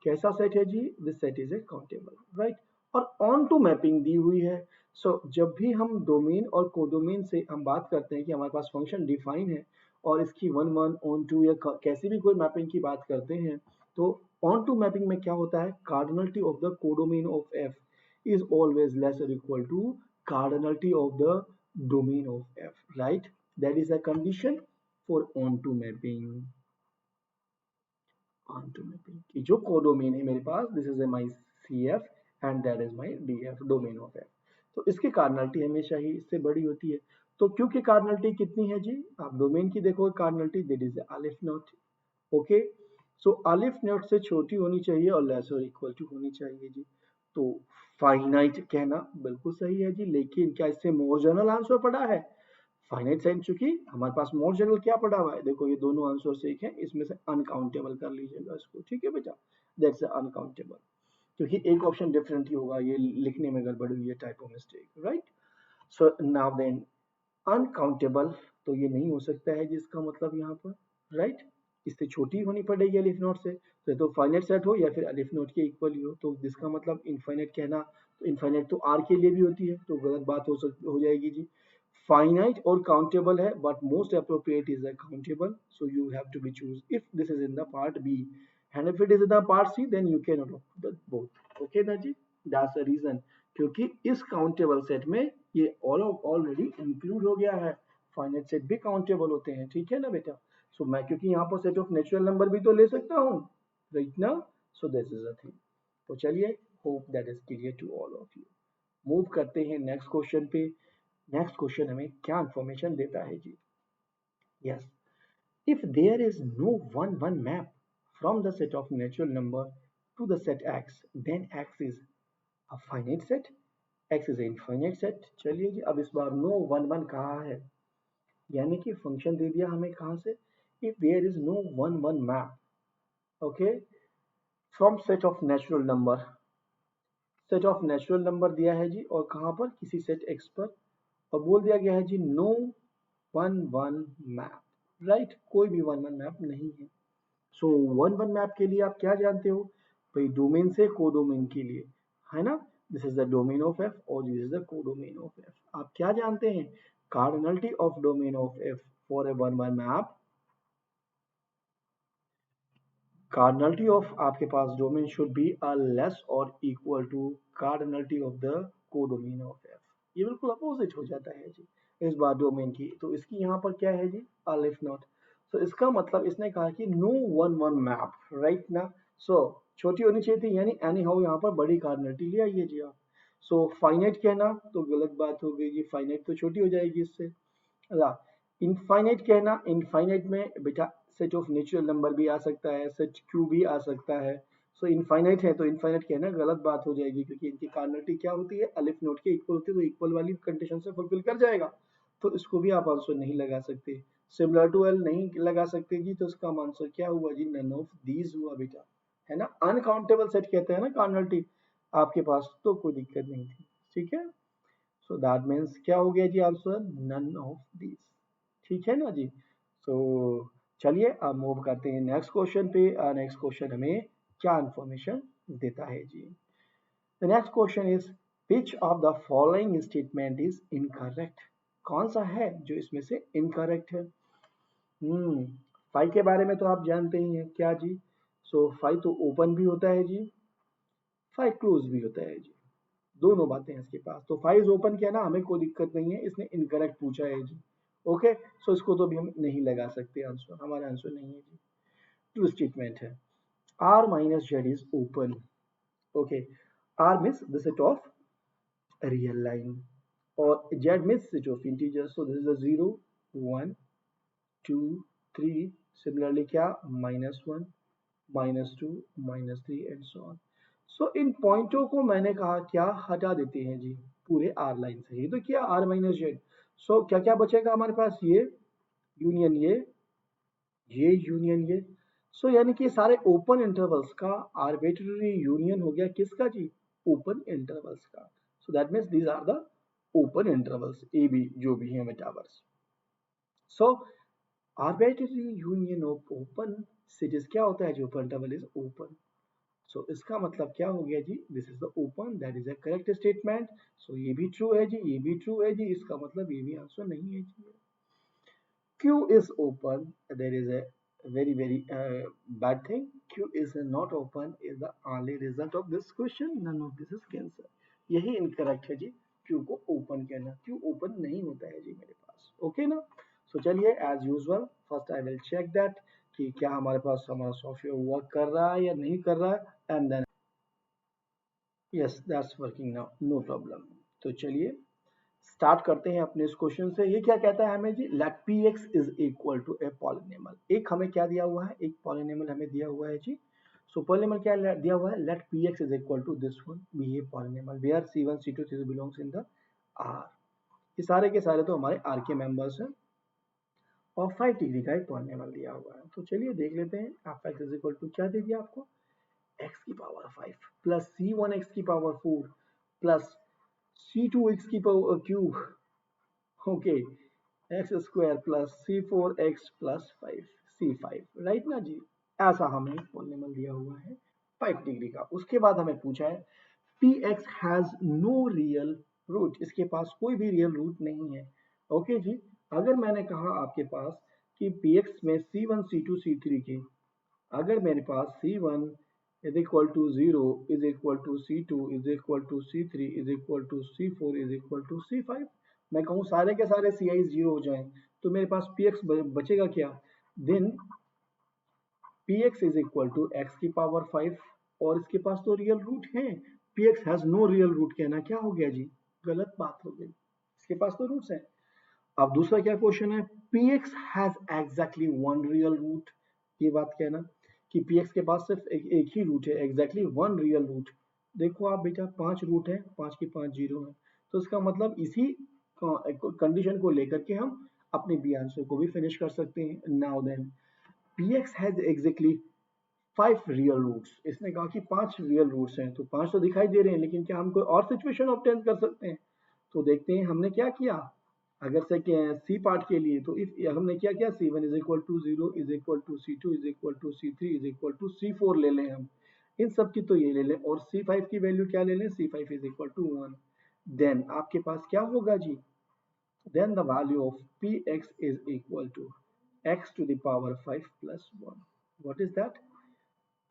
कैसा सेट है जी? This set is a countable, right. और ऑन टू मैपिंग दी हुई है। सो जब भी हम डोमेन और कोडोमेन से हम बात करते हैं कि हमारे पास फंक्शन डिफाइन है और इसकी वन वन ऑन टू या कैसी भी कोई मैपिंग की बात करते हैं, तो ऑन टू मैपिंग में क्या होता है? Cardinality of the codomain of f is always less और equal to cardinality of the domain of f, right. That is a condition for onto mapping. onto mapping कि जो codomain है मेरे पास, this is my c f and that is my d f, domain of f. तो इसकी cardinality हमेशा ही इससे बड़ी होती है। तो क्यू की कार्डिनलिटी कितनी है जी? आप डोमेन की देखो कार्डिनलिटी, दैट इज अलिफ नॉट। ओके, सो अलिफ नॉट से छोटी होनी चाहिए और लेस और इक्वल टू होनी चाहिए जी। तो फाइनाइट कहना बिल्कुल सही है जी, लेकिन क्या इससे मोर जनरल आंसर पड़ा है? फाइनाइट साइन, चूंकि हमारे पास मोर जनरल क्या पड़ा हुआ है, देखो ये दोनों आंसर से एक है, इसमें से अनकाउंटेबल कर लीजिएगा इसको, ठीक है बेटा, दैट्स अनकाउंटेबल। क्योंकि एक ऑप्शन डिफरेंट ही होगा, ये लिखने में गड़बड़ हुई है, typo mistake, right. So now then uncountable, तो ये नहीं हो सकता है जिसका मतलब यहाँ पर, राइट। इससे छोटी होनी पड़ेगी अलिफ नोट से, तो फाइनाइट सेट हो या फिर अलिफ नोट के इक्वल ही हो, तो जिसका मतलब इनफाइनाइट कहना, तो इनफाइनाइट तो आर के लिए भी होती है, तो गलत बात हो जाएगी जी। finite or countable है, but most appropriate is a countable, so you have to be choose if this is in the part B, and if it is in the part C then you can adopt the both, okay ना जी। that's the reason, क्योंकि इस countable set में ये already include हो गया है। Finite set भी countable होते हैं, ठीक है ना बेटा। सो मैं क्योंकि यहाँ पर सेट ऑफ नेचुरल नंबर भी तो ले सकता हूँ, राइट ना। So this is a thing. तो चलिए, hope that is clear to all of you. Move करते हैं नेक्स्ट क्वेश्चन पे। नेक्स्ट क्वेश्चन हमें क्या इंफॉर्मेशन देता है जी? Yes, if there is no one one map from the set of natural number to the set X, then X is a finite set, X is infinite set. चलिए जी, अब इस बार no one one कहा है, यानी कि function दे दिया हमें कहाँ से? If there is no one one map, okay, from set of natural number, set of natural number दिया है जी, और कहाँ पर? किसी सेट एक्स पर, और बोल दिया गया है जी no one one map, right. कोई भी वन वन मैप नहीं है। सो वन वन मैप के लिए आप क्या जानते हो भाई? डोमेन से कोडोमेन के लिए, है ना। This is the domain of f और this is the codomain of f. आप क्या जानते हैं? Cardinality of domain of f for a one one map, cardinality of आपके पास डोमेन शुड बी लेस और equal to cardinality of the codomain of f. ये बिल्कुल अपोजिट हो जाता है जी इस बार डोमेन की। तो इसकी यहाँ पर क्या है जी? अलिफ नॉट। सो इसका मतलब इसने कहा कि no one one map, right ना। सो छोटी होनी चाहिए थी, यानी एनी हाउ यहाँ पर बड़ी कार्डिनलिटी ले आइए जी आप। सो फाइनाइट कहना तो गलत बात हो गई जी, फाइनाइट तो छोटी हो जाएगी इससे। इनफाइनाइट कहना, इनफाइनाइट में बेटा सेट ऑफ नेचुरल नंबर भी आ सकता है, सेट क्यू भी आ सकता है। सो इनफाइनाइट है तो इनफाइनाइट कहना गलत बात हो जाएगी, क्योंकि इनकी कार्डिनलिटी क्या होती है? अलिफ नोट के इक्वल होती है, तो इक्वल वाली कंडीशन से फुलफिल कर जाएगा, तो इसको भी आप आंसर नहीं लगा सकते। सिमिलर टू एल नहीं लगा सकते जी, तो इसका आंसर क्या हुआ जी? नन ऑफ दीज हुआ बेटा, है ना। अनकाउंटेबल सेट कहते हैं ना कार्डिनलिटी आपके पास, तो कोई दिक्कत नहीं थी, ठीक है। सो दैट मीन्स क्या हो गया जी आंसर? नन ऑफ दीज, ठीक है ना जी। सो चलिए अब मूव करते हैं नेक्स्ट क्वेश्चन पे। नेक्स्ट क्वेश्चन हमें क्या इंफॉर्मेशन देता है जी? The next question is which of the following statement is incorrect? कौन सा है जो इसमें से इनकरेक्ट है? फाइव के बारे में तो आप जानते ही हैं क्या जी? सो फाइव तो ओपन भी होता है जी, फाइव क्लोज भी होता है जी, दोनों बातें हैं इसके पास। तो फाइव ओपन किया ना, हमें कोई दिक्कत नहीं है, इसने इनकरेक्ट पूछा है जी। ओके, सो इसको तो अभी हम नहीं लगा सकते आंसर, हमारा आंसर नहीं है जी। ट्रू स्टेटमेंट है, R minus Z is open. Okay, R means the set of real line और Z means set of integer. So this is a 0 1 2 3 similarly क्या -1 -2 -3 एंड सो ऑन। सो इन पॉइंटों को मैंने कहा क्या हटा देते हैं जी पूरे आर लाइन से। ये तो क्या r माइनस जेड। सो क्या क्या बचेगा हमारे पास, ये यूनियन ये यूनियन ये। सो यानी कि सारे ओपन इंटरवल्स का आर्बिट्ररी यूनियन हो गया किसका जी, ओपन इंटरवल्स का। So that means these are the open intervals A B जो भी है whatever. So arbitrary union of open sets क्या होता है, जो open interval is open. So इसका मतलब क्या हो गया जी, this is the open, that is a correct statement. So ये भी ट्रू है जी, ये भी ट्रू है जी, इसका मतलब ये भी आंसर नहीं है जी। Q is open, there is a very bad thing. Q is not open is the only result of this question. None of this is cancer. यही incorrect है जी, Q को open कहना। Q open नहीं होता है जी मेरे पास, ओके ना। सो चलिए as usual first I will check that कि क्या हमारे पास हमारा सॉफ्टवेयर वर्क कर रहा है या नहीं कर रहा है, and then yes that's working now, no problem. तो चलिए स्टार्ट करते हैं अपने इस क्वेश्चन से। ये क्या कहता है हमें जी, let p x is equal to a polynomial. एक हमें क्या दिया हुआ है, एक पॉलिनोमियल हमें दिया हुआ है जी। सो पॉलिनोमियल क्या दिया हुआ है, let p x is equal to this one be a polynomial where C1 C2 C3 belongs in the R. ये सारे के सारे तो हमारे आर के मेंबर्स हैं और 5 डिग्री का एक पॉलिनोमियल दिया हुआ है। तो चलिए देख लेते हैं। आप एक्स इज इक्वल टू क्या दे दिया आपको, एक्स की पावर 5 प्लस C1 एक्स की पावर 4 प्लस C2 एक्स की power cube, okay, x square plus C4x plus 5 C5, right ना जी। ऐसा हमें पॉलिनोमियल दिया हुआ है 5 डिग्री का। उसके बाद हमें पूछा है p x has no real root, इसके पास कोई भी रियल रूट नहीं है। ओके जी, अगर मैंने कहा आपके पास कि पी एक्स में C1 C2 C3 के, अगर मेरे पास C1 is equal to 0 is equal to C2 is equal to C3 is equal to C4 is equal to C5, मैं कहूँ सारे के सारे CI 0 हो जाएं, तो मेरे पास PX बचेगा क्या, then PX is equal to x की पावर 5, और इसके पास तो रियल रूट है। PX has no real root कहना क्या हो गया जी, गलत बात हो गई, इसके पास तो रूट्स हैं। अब दूसरा क्या क्वेश्चन है, PX has exactly one real root, ये बात कहना कि PX के पास सिर्फ एक ही रूट है, एग्जैक्टली वन रियल रूट। देखो आप बेटा 5 रूट है, 5 की 5 जीरो है, तो इसका मतलब इसी कंडीशन को लेकर के हम अपने बी आंसर को भी फिनिश कर सकते हैं। Now then PX has exactly 5 real roots, इसने कहा कि 5 रियल रूट्स हैं, तो 5 तो दिखाई दे रहे हैं, लेकिन क्या हम कोई और सिचुएशन ऑब्टेन कर सकते हैं। तो देखते हैं हमने क्या किया। अगर से सी पार्ट के लिए तो इफ हमने क्या किया, C1 is equal to 0 is equal to C2 is equal to C3 is equal to C4 ले लें हम, इन सब की तो ये ले लें, और C5 की वैल्यू क्या ले लें, C5 is equal to 1। Then आपके पास क्या होगा जी, then the value of Px is equal to x to the power 5 plus 1। what is that,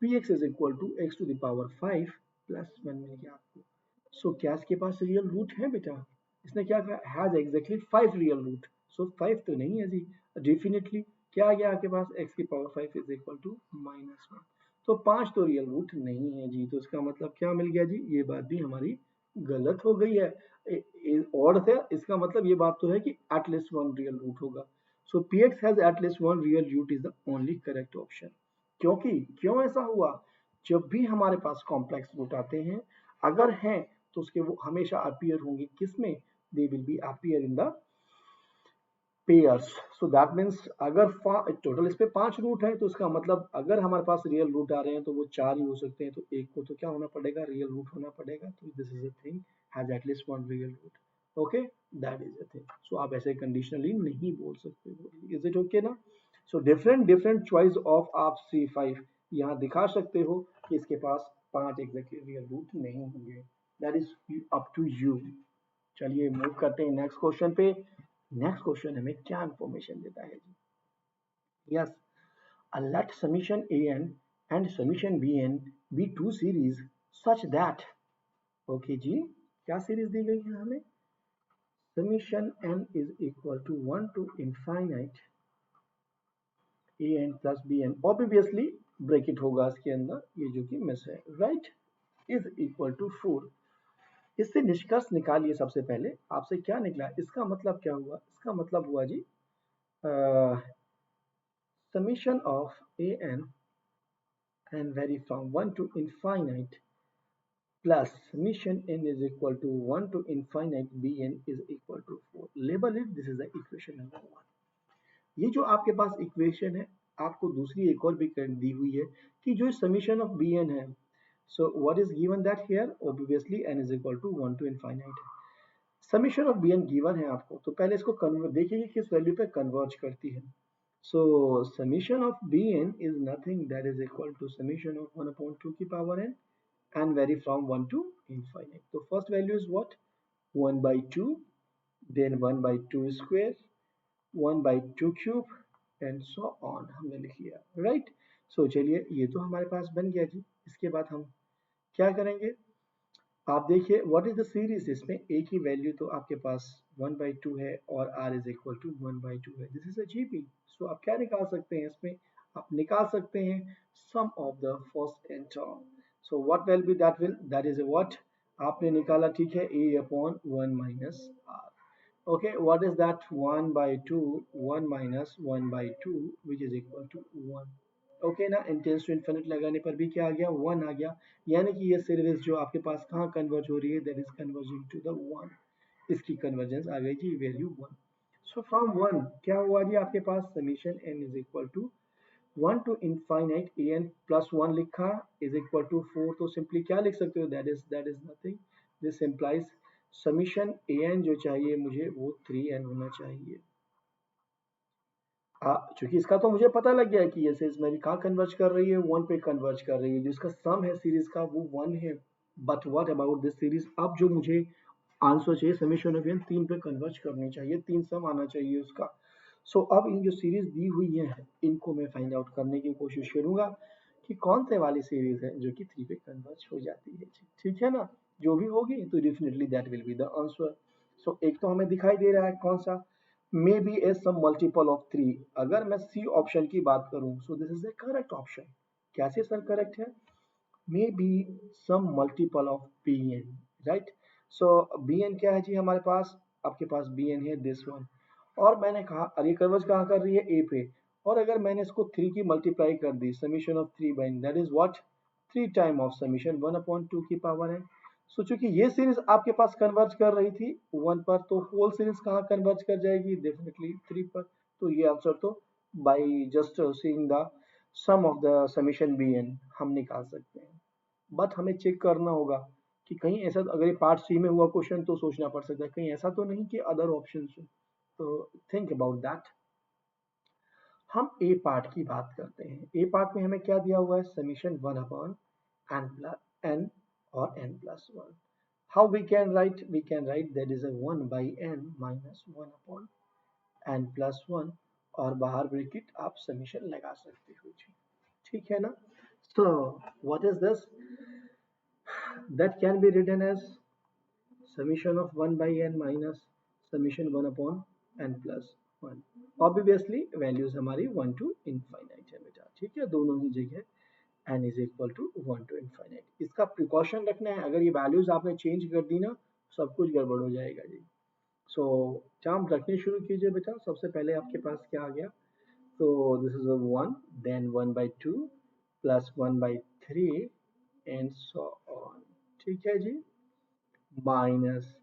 Px is equal to x to the power 5 plus 1 मिल गया आपको। सो क्या इसके पास रियल रूट है बेटा, इसने क्या कहा, हैज एग्जैक्टली 5 रियल रूट। सो 5 तो नहीं है जी, डेफिनेटली क्या आ गया आपके पास, x की पावर 5 इज इक्वल टू -1। तो 5 तो रियल रूट नहीं है जी, तो इसका मतलब क्या मिल गया जी, ये बात भी हमारी गलत हो गई है। और थे इसका मतलब ये बात तो है कि एटलीस्ट वन रियल रूट होगा। So Px has at least one real root is the only correct option. क्योंकि क्यों ऐसा हुआ, जब भी हमारे पास कॉम्प्लेक्स रूट आते हैं, अगर हैं तो उसके वो हमेशा अपीयर होंगे किसमें, they will be appear in the pairs. So that means अगर टोटल इस पे 5 रूट है, तो इसका मतलब अगर हमारे पास रियल रूट आ रहे हैं तो वो 4 ही हो सकते हैं, तो एक को तो क्या होना पड़ेगा, रियल रूट होना पड़ेगा। तो this is a thing has at least one real root, okay, that is a thing. So आप ऐसे कंडीशनली नहीं बोल सकते, इज इट ओके ना। So different different choice of आप C5 यहाँ दिखा सकते हो कि इसके पास 5 एग्जैक्टली रियल रूट नहीं होंगे, that is up to you. चलिए मूव करते हैं नेक्स्ट क्वेश्चन पे। नेक्स्ट क्वेश्चन हमें क्या इंफॉर्मेशन देता है जी, yes, let summation an and summation bn be two series such that, okay जी, क्या सीरीज दी गई है हमें, summation n is equal to 1 to infinite an plus bn, obviously bracket होगा इसके अंदर, ये जो कि मिस है, राइट, इज इक्वल टू 4। इससे निष्कर्ष निकालिए सबसे पहले, आपसे क्या निकला, इसका मतलब क्या हुआ, इसका मतलब हुआ जी summation of an vary from 1 to infinite plus summation n is equal to 1 to infinite bn is equal to 4. Label it, this is the equation number 1. ये जो आपके पास इक्वेशन है, आपको दूसरी एक और भी कर दी हुई है कि जो समीशन ऑफ बी एन है, so what is given that here, obviously n is equal to 1 to infinite है। Summation of b n given है आपको, तो पहले इसको कन्वर्ट देखिए कि किस वैल्यू पे कन्वर्ज करती है। So summation of b n is nothing that is equal to summation of 1 upon 2 की power n and vary from 1 to infinite. So first value is what? 1 by 2, then 1 by 2 square, 1 by 2 cube and so on हमने लिख लिया, right? So चलिए ये तो हमारे पास बन गया जी। इसके बाद हम क्या करेंगे, आप देखिए व्हाट इज द सीरीज, इसमें a की वैल्यू तो आपके पास 1 by 2 है और r is equal to 1 by 2 है, दिस इज अ जीपी। सो आप क्या निकाल सकते हैं इसमें, आप निकाल सकते हैं sum of the first and term. So what will be that is what आपने निकाला, ठीक है, a upon 1 minus r। Okay, what is that 1 by 2, 1 minus 1 by 2 which is equal to 1। Okay ना, इंटेंस टू इन्फिनिट लगाने पर भी क्या आ गया, 1 आ गया, यानी कि ये सीरीज जो आपके पास कहाँ कन्वर्ज हो रही है, that is converging to the 1। इसकी कन्वर्जेंस आ गई जी वैल्यू 1। सो फ्रॉम 1 क्या हुआ जी आपके पास, summation n is equal to 1 to infinite an plus 1 लिखा इज इक्वल टू 4। तो सिंपली क्या लिख सकते हो, that is nothing, this implies summation an जो चाहिए मुझे वो 3n होना चाहिए। चूंकि इसका तो मुझे पता लग गया है कि ये सीरीज मेरी कहाँ कन्वर्ज कर रही है, 1 पे कन्वर्ज कर रही है, जिसका सम है सीरीज का वो 1 है। But what about this series, अब जो मुझे आंसर चाहिए समीशन ऑफ n 3 पे कन्वर्ज करनी चाहिए, 3 सम आना चाहिए उसका। सो अब इन जो सीरीज दी हुई है इनको मैं फाइंड आउट करने की कोशिश करूंगा कि कौन से वाली सीरीज है जो कि 3 पे कन्वर्ज हो जाती है, ठीक है ना। जो भी होगी तो definitely that will be the answer. So एक तो हमें दिखाई दे रहा है कौन सा, maybe a some multiple of 3। अगर मैं सी ऑप्शन की बात करूं, so this is a correct option. कैसे सर करेक्ट है, maybe some multiple of b n, right. So b n क्या है जी हमारे पास, आपके पास बी एन है दिस वन, और मैंने कहा अरे कन्वर्ज कहाँ कर रही है, ए पे, और अगर मैंने इसको 3 की मल्टीप्लाई कर दी, summation of 3 by that is what 3 time of summation 1 upon 2 की पावर है। सो चूंकि ये सीरीज आपके पास कन्वर्ज कर रही थी 1 पर, तो होल सीरीज कहाँ कन्वर्ज कर जाएगी, डेफिनेटली 3 पर। तो ये आंसर तो by just seeing the sum of the summation b n हम निकाल सकते हैं। बट हमें चेक करना होगा कि कहीं ऐसा, अगर ये पार्ट सी में हुआ क्वेश्चन तो सोचना पड़ सकता है कहीं ऐसा तो नहीं कि अदर ऑप्शन हो, तो थिंक अबाउट दैट। हम ए पार्ट की बात करते हैं। ए पार्ट में हमें क्या दिया हुआ है, summation 1 upon n plus n और n plus 1। How we can write, we can write that is a 1 by n minus 1 upon n plus 1, और बाहर ब्रैकेट आप समीशन लगा सकते हो जी, ठीक है ना। So what is this, that can be written as summation of 1 by n minus summation 1 upon n plus 1। Obviously values हमारी 1 to infinite है बेटा, ठीक है, दोनों ही जगह n is equal to 1 to infinite। इसका प्रिकॉशन रखना है, अगर ये वैल्यूज आपने चेंज कर दी ना सब कुछ गड़बड़ हो जाएगा जी। सो टर्म रखने शुरू कीजिए बेटा। सबसे पहले आपके पास क्या आ गया, तो this is a 1, then 1 by 2 plus 1 by 3 and so on, ठीक है जी, माइनस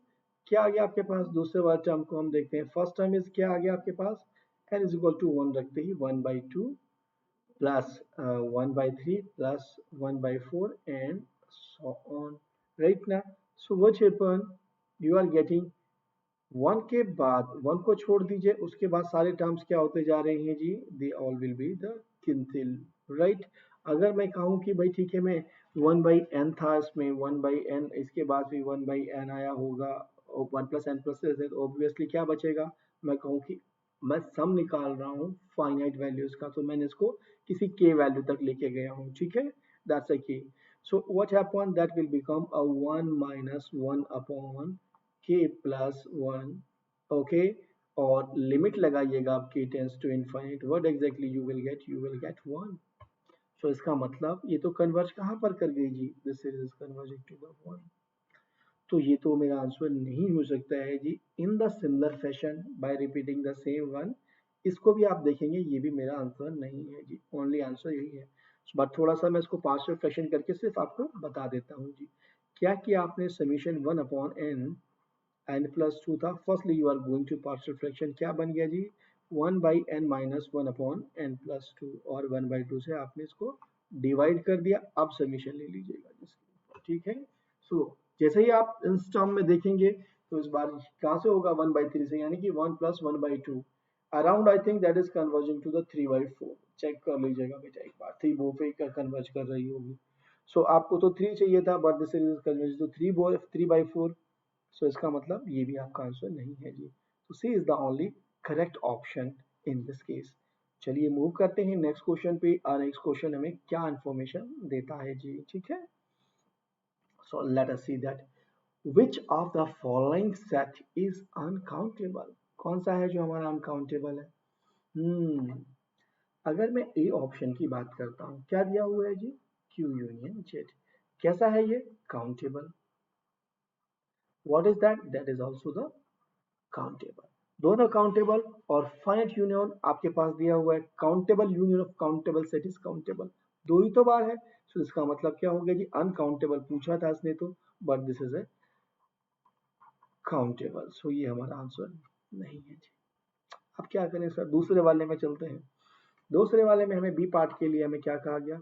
क्या आ गया आपके पास, दूसरे वाले टर्म को हम देखते हैं। फर्स्ट टर्म इज क्या आ गया आपके पास, n इज इक्वल टू 1 रखते ही 1 by 2 plus 1 by 3 plus 1 by 4 and so on, right ना। So what happen, you are getting 1 के बाद 1 को छोड़ दीजिए, उसके बाद सारे टर्म्स क्या होते जा रहे हैं जी, they all will be the किंथिल, राइट। अगर मैं कहूँ कि भाई ठीक है मैं 1 बाई एन था इसमें, 1 बाई एन, इसके बाद भी 1 बाई एन आया होगा, 1 प्लस एन प्लस है, तो ऑब्वियसली क्या बचेगा, मैं कहूँ कि मैं सम निकाल रहा हूँ फाइनाइट वैल्यूज का, तो मैंने इसको किसी के वैल्यू तक लेके गया हूँ, ठीक है, that's a key. So what happen, that will become a 1 minus 1 upon k plus 1, okay, और लिमिट लगाइएगा आप k tends to infinite, what exactly you will get, you will get 1। So इसका मतलब ये तो कन्वर्ज कहाँ पर कर गई जी, this series is converging to the 1। तो ये तो मेरा आंसर नहीं हो सकता है जी। In the similar fashion by repeating the same one, इसको भी आप देखेंगे, ये भी मेरा आंसर नहीं है जी, ओनली आंसर यही है। बट थोड़ा सा मैं इसको पार्शियल फ्रैक्शन करके सिर्फ आपको बता देता हूँ जी। क्या किया आपने, समीशन 1/n था। Firstly you are going to partial fraction, क्या बन गया जी, 1/n-1/n+2, और 1/2 से आपने इसको डिवाइड कर दिया। अब समीशन ले लीजिएगा जिसकी, ठीक है। सो जैसे ही आप इस टर्म में देखेंगे तो इस बार कहाँ से होगा, 1/3 से, यानी कि 1+1/2 around, I think that is converging to the 3/4। Check कर लीजिएगा बेटा एक बार, 3 वो पे कन्वर्ज कर रही होगी। सो आपको तो 3 चाहिए था, but this is converge to 3/4। So इसका मतलब ये भी आपका आंसर नहीं है जी। तो C is the only correct option in this case. चलिए मूव करते हैं नेक्स्ट क्वेश्चन पे, और नेक्स्ट क्वेश्चन हमें क्या इंफॉर्मेशन देता है जी, ठीक है। सो let us see that which of the following set is uncountable। कौन सा है जो हमारा अनकाउंटेबल है। अगर मैं ए ऑप्शन की बात करता हूं, क्या दिया हुआ है जी, Q यूनियन Z। कैसा है ये, countable. What is that, that is also the countable. दोनों काउंटेबल, और फाइनाइट यूनियन आपके पास दिया हुआ है, countable union of countable set is countable. दो ही तो बार है। सो इसका मतलब क्या हो गया जी, अनकाउंटेबल पूछा था इसने तो, but this is a countable. So ये हमारा आंसर नहीं है जी। अब क्या करें सर, दूसरे वाले में चलते हैं। दूसरे वाले में हमें बी पार्ट के लिए हमें क्या कहा गया,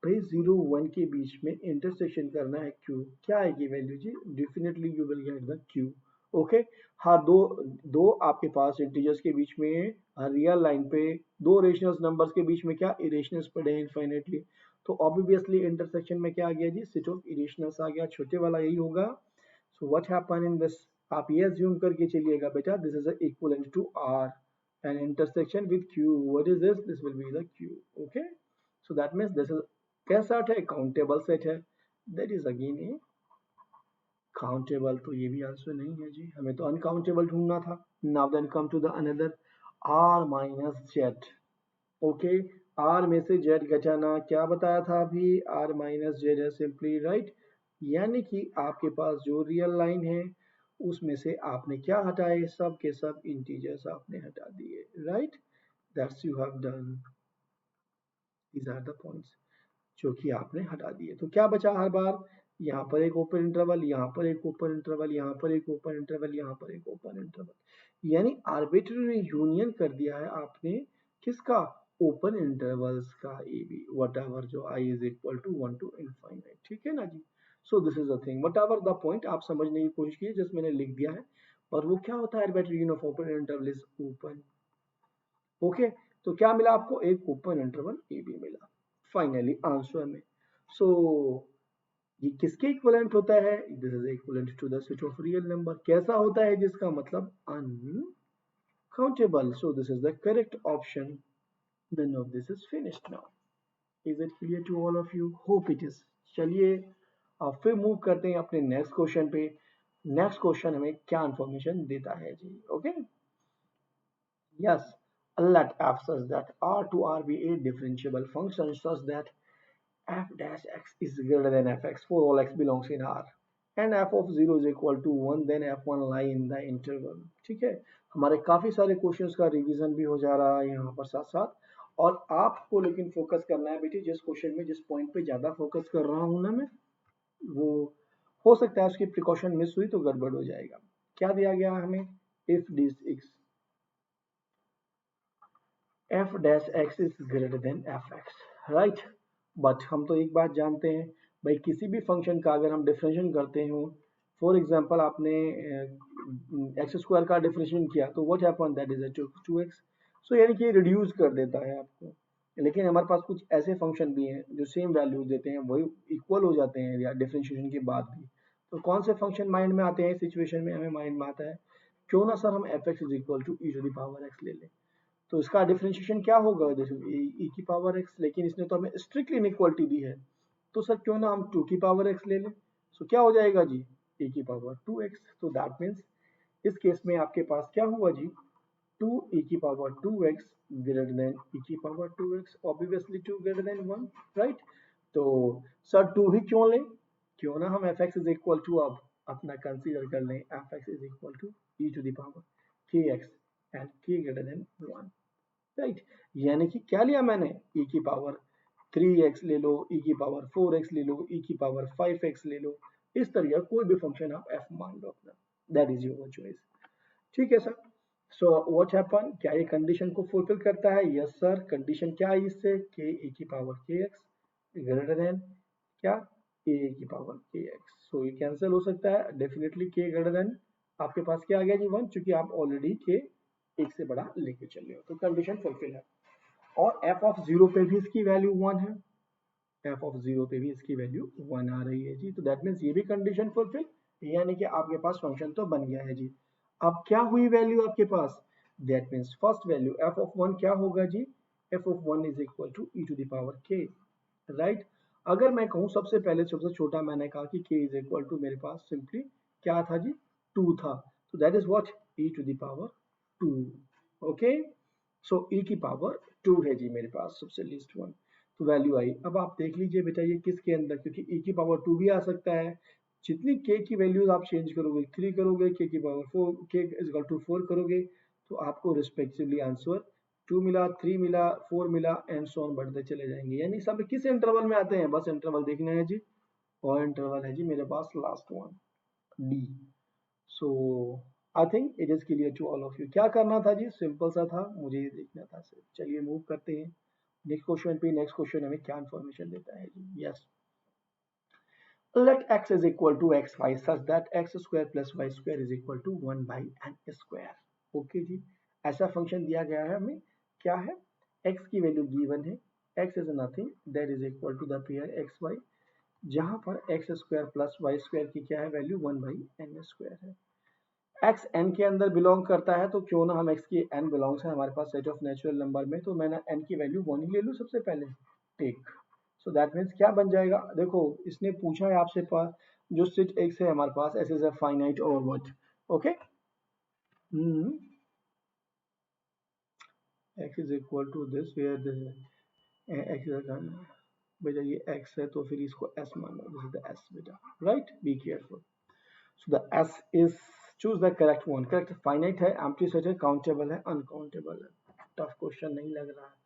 भाई 0 1 के बीच में इंटरसेक्शन करना है क्यू। क्या आएगी वैल्यू जी, definitely you will get the Q. Okay. हाँ, दो दो आपके पास इंटीजर्स के बीच में रियल लाइन पे, दो रेशनल नंबर्स के बीच में क्या इरेशनल्स पड़े हैं इनफाइनेटली। तो ऑब्वियसली इंटरसेक्शन में क्या आ गया जी, सेट ऑफ इरेशनल्स आ गया, छोटे वाला यही होगा। So what happen in this, आप ये अज्यूम करके चलिएगा बेटा, this is equivalent to R and intersection with q, what is this, this will be the q। okay, so that means this is कैसा set है, काउंटेबल सेट है, that is again a countable. तो ये भी answer नहीं है जी, हमें तो अनकाउंटेबल ढूंढना था। Now then come to the another, r-z। Okay, r में से z घटाना, क्या बताया था अभी, r-z है सिंपली, राइट। यानी कि आपके पास जो रियल लाइन है उसमें से आपने क्या हटाए, सब के सब इंटीजर्स आपने हटा दिए, right. That's you have done, these are the points जो कि आपने हटा दिए। तो क्या बचा हर बार, यहाँ पर एक ओपन इंटरवल, यहाँ पर एक ओपन इंटरवल, यहाँ पर एक ओपन इंटरवल, यहाँ पर एक ओपन इंटरवल। यानी आर्बिट्ररी यूनियन कर दिया है आपने, किसका, ओपन इंटरवल्स का, ए बी वट एवर, जो i is equal to 1 to infinite, ठीक है ना जी। So this is the thing, whatever the point आप समझने की कोशिश कीजिए, जस्ट मैंने लिख दिया है। पर वो क्या होता है, arbitrary union of open interval is open. Okay, तो क्या मिला आपको, एक ओपन इंटरवल ए बी मिला फाइनली आंसर में। सो ये किसके इक्विवेलेंट होता है, this is equivalent to the set of real number. कैसा होता है जिसका मतलब uncountable. So this is the correct option. none of this is finished now, is it clear to all of you, hope it is। चलिए अब फिर move करते हैं अपने नेक्स्ट क्वेश्चन पे। नेक्स्ट क्वेश्चन हमें क्या इंफॉर्मेशन देता है जी, okay. Yes, let f such that r to r be a differentiable function such that f dash x is greater than fx for all x belongs in R, and f of 0 is equal to 1, then f1 lie in the interval। ठीक है, हमारे काफी सारे questions का revision भी हो जा रहा है यहाँ पर साथ साथ, और आपको लेकिन फोकस करना है बेटी, जिस क्वेश्चन में जिस पॉइंट पे ज्यादा फोकस कर रहा हूँ ना मैं, वो हो सकता है उसकी प्रिकॉशन मिस हुई तो गड़बड़ हो जाएगा। क्या दिया गया हमें, if this x f dash x is greater than fx, right. But हम तो एक बात जानते हैं भाई, किसी भी फंक्शन का अगर हम डिफरेंशिएशन करते हो, फॉर एग्जांपल आपने एक्स स्क्वायर का डिफरेंशिएशन किया तो what happen, that is 2x। सो यानी कि रिड्यूस कर देता है आपको। लेकिन हमारे पास कुछ ऐसे फंक्शन भी हैं जो सेम वैल्यूज देते हैं, वही इक्वल हो जाते हैं या डिफरेंशिएशन के बाद भी। तो कौन से फंक्शन माइंड में आते हैं इस सिचुएशन में, हमें माइंड में आता है, क्यों ना सर हम fx is equal to e to the power x ले लें। तो इसका डिफरेंशिएशन क्या होगा, e की पावर x, लेकिन इसने तो हमें स्ट्रिक्टली इनइक्वालिटी दी है, तो सर क्यों ना हम 2 की पावर x ले लें। सो क्या हो जाएगा जी, e की पावर 2x। तो दैट मीन्स इस केस में आपके पास क्या हुआ जी, 2 e की power 2x greater than e की power 2x, obviously 2 greater than 1, right. तो सर 2 ही क्यों लें, क्यों ना हम fx इज इक्वल टू, अब अपना कंसीडर कर लें, fx is equal to e to the power kx and k greater than 1। Right. यानी कि क्या लिया मैंने, e की पावर 3x ले लो, e की पावर 4x ले लो, e की पावर 5x ले लो, इस तरह कोई भी फंक्शन आप f मान लो अपना, दैट इज योर चॉइस। ठीक है सर। सो व्हाट हैपन, क्या ये कंडीशन को फुलफिल करता है? Yes sir. कंडीशन क्या है इससे, के ए की पावर के एक्स ग्रेटर देन क्या, ए की पावर के एक्स। सो ये कैंसिल हो सकता है डेफिनेटली, के ग्रेटर देन आपके पास क्या आ गया जी 1, चूंकि आप ऑलरेडी के एक से बड़ा लेके चल रहे हो, तो कंडीशन फुलफिल है। और एफ ऑफ जीरो पे भी इसकी वैल्यू 1 है, एफ ऑफ जीरो पे भी इसकी वैल्यू 1 आ रही है जी, तो दैट मीन्स ये भी कंडीशन फुलफिल, यानी कि आपके पास फंक्शन तो बन गया है जी। अब क्या हुई वैल्यू आपके पास, that means first value f of 1 क्या होगा जी, f of 1 is equal to e to the power k, right. अगर मैं कहूं सबसे पहले सबसे छोटा, मैंने कहा कि k इज इक्वल टू मेरे पास सिंपली क्या था जी, 2 था, तो that is what, e to the power 2। Okay, so e की पावर 2 है जी मेरे पास सबसे लीस्ट वन, तो वैल्यू आई। अब आप देख लीजिए बेटा ये किसके अंदर, क्योंकि e की पावर 2 भी आ सकता है, जितनी k की वैल्यूज आप चेंज करोगे, 3 करोगे, k की power 4, k is equal to 4 करोगे, तो आपको रिस्पेक्टिवली आंसर 2 मिला, 3 मिला, 4 मिला एंड सो ऑन बढ़ते चले जाएंगे। यानी सब किस इंटरवल में आते हैं, बस इंटरवल देखना है जी, और इंटरवल है जी मेरे पास last one, D. So I think it is clear to all of you. क्या करना था जी, सिंपल सा था, मुझे ये देखना था सिर्फ। चलिए मूव करते हैं नेक्स्ट क्वेश्चन पे। नेक्स्ट क्वेश्चन हमें क्या इन्फॉर्मेशन देता है जी, yes. Let x is equal to xy such that x square plus y square is equal to 1 by n square। Okay जी, ऐसा फंक्शन दिया गया है हमें, क्या है, x की वैल्यू गिवन है, x is nothing that is equal to the pair x y, जहां पर x square plus y square की क्या है वैल्यू 1 बाई एन स्क्वायर है। x n के अंदर बिलोंग करता है, तो क्यों ना हम x की n बिलोंग्स है हमारे पास सेट ऑफ नेचुरल नंबर में, तो मैंने n की वैल्यू 1 ही ले लूं सबसे पहले, टेक। सो दैट मीन्स क्या बन जाएगा, देखो इसने पूछा है आपसे पास जो सेट x है हमारे पास, s इज अ फाइनाइट और what, okay, x is equal to this where this x is, बेटा ये x है तो फिर इसको s मान लो, दिस इज द s बेटा, right, be careful. So the s is, choose the correct one, correct finite है, एम्प्टी सेट है, काउंटेबल है, अनकाउंटेबल है, टफ क्वेश्चन नहीं लग रहा है।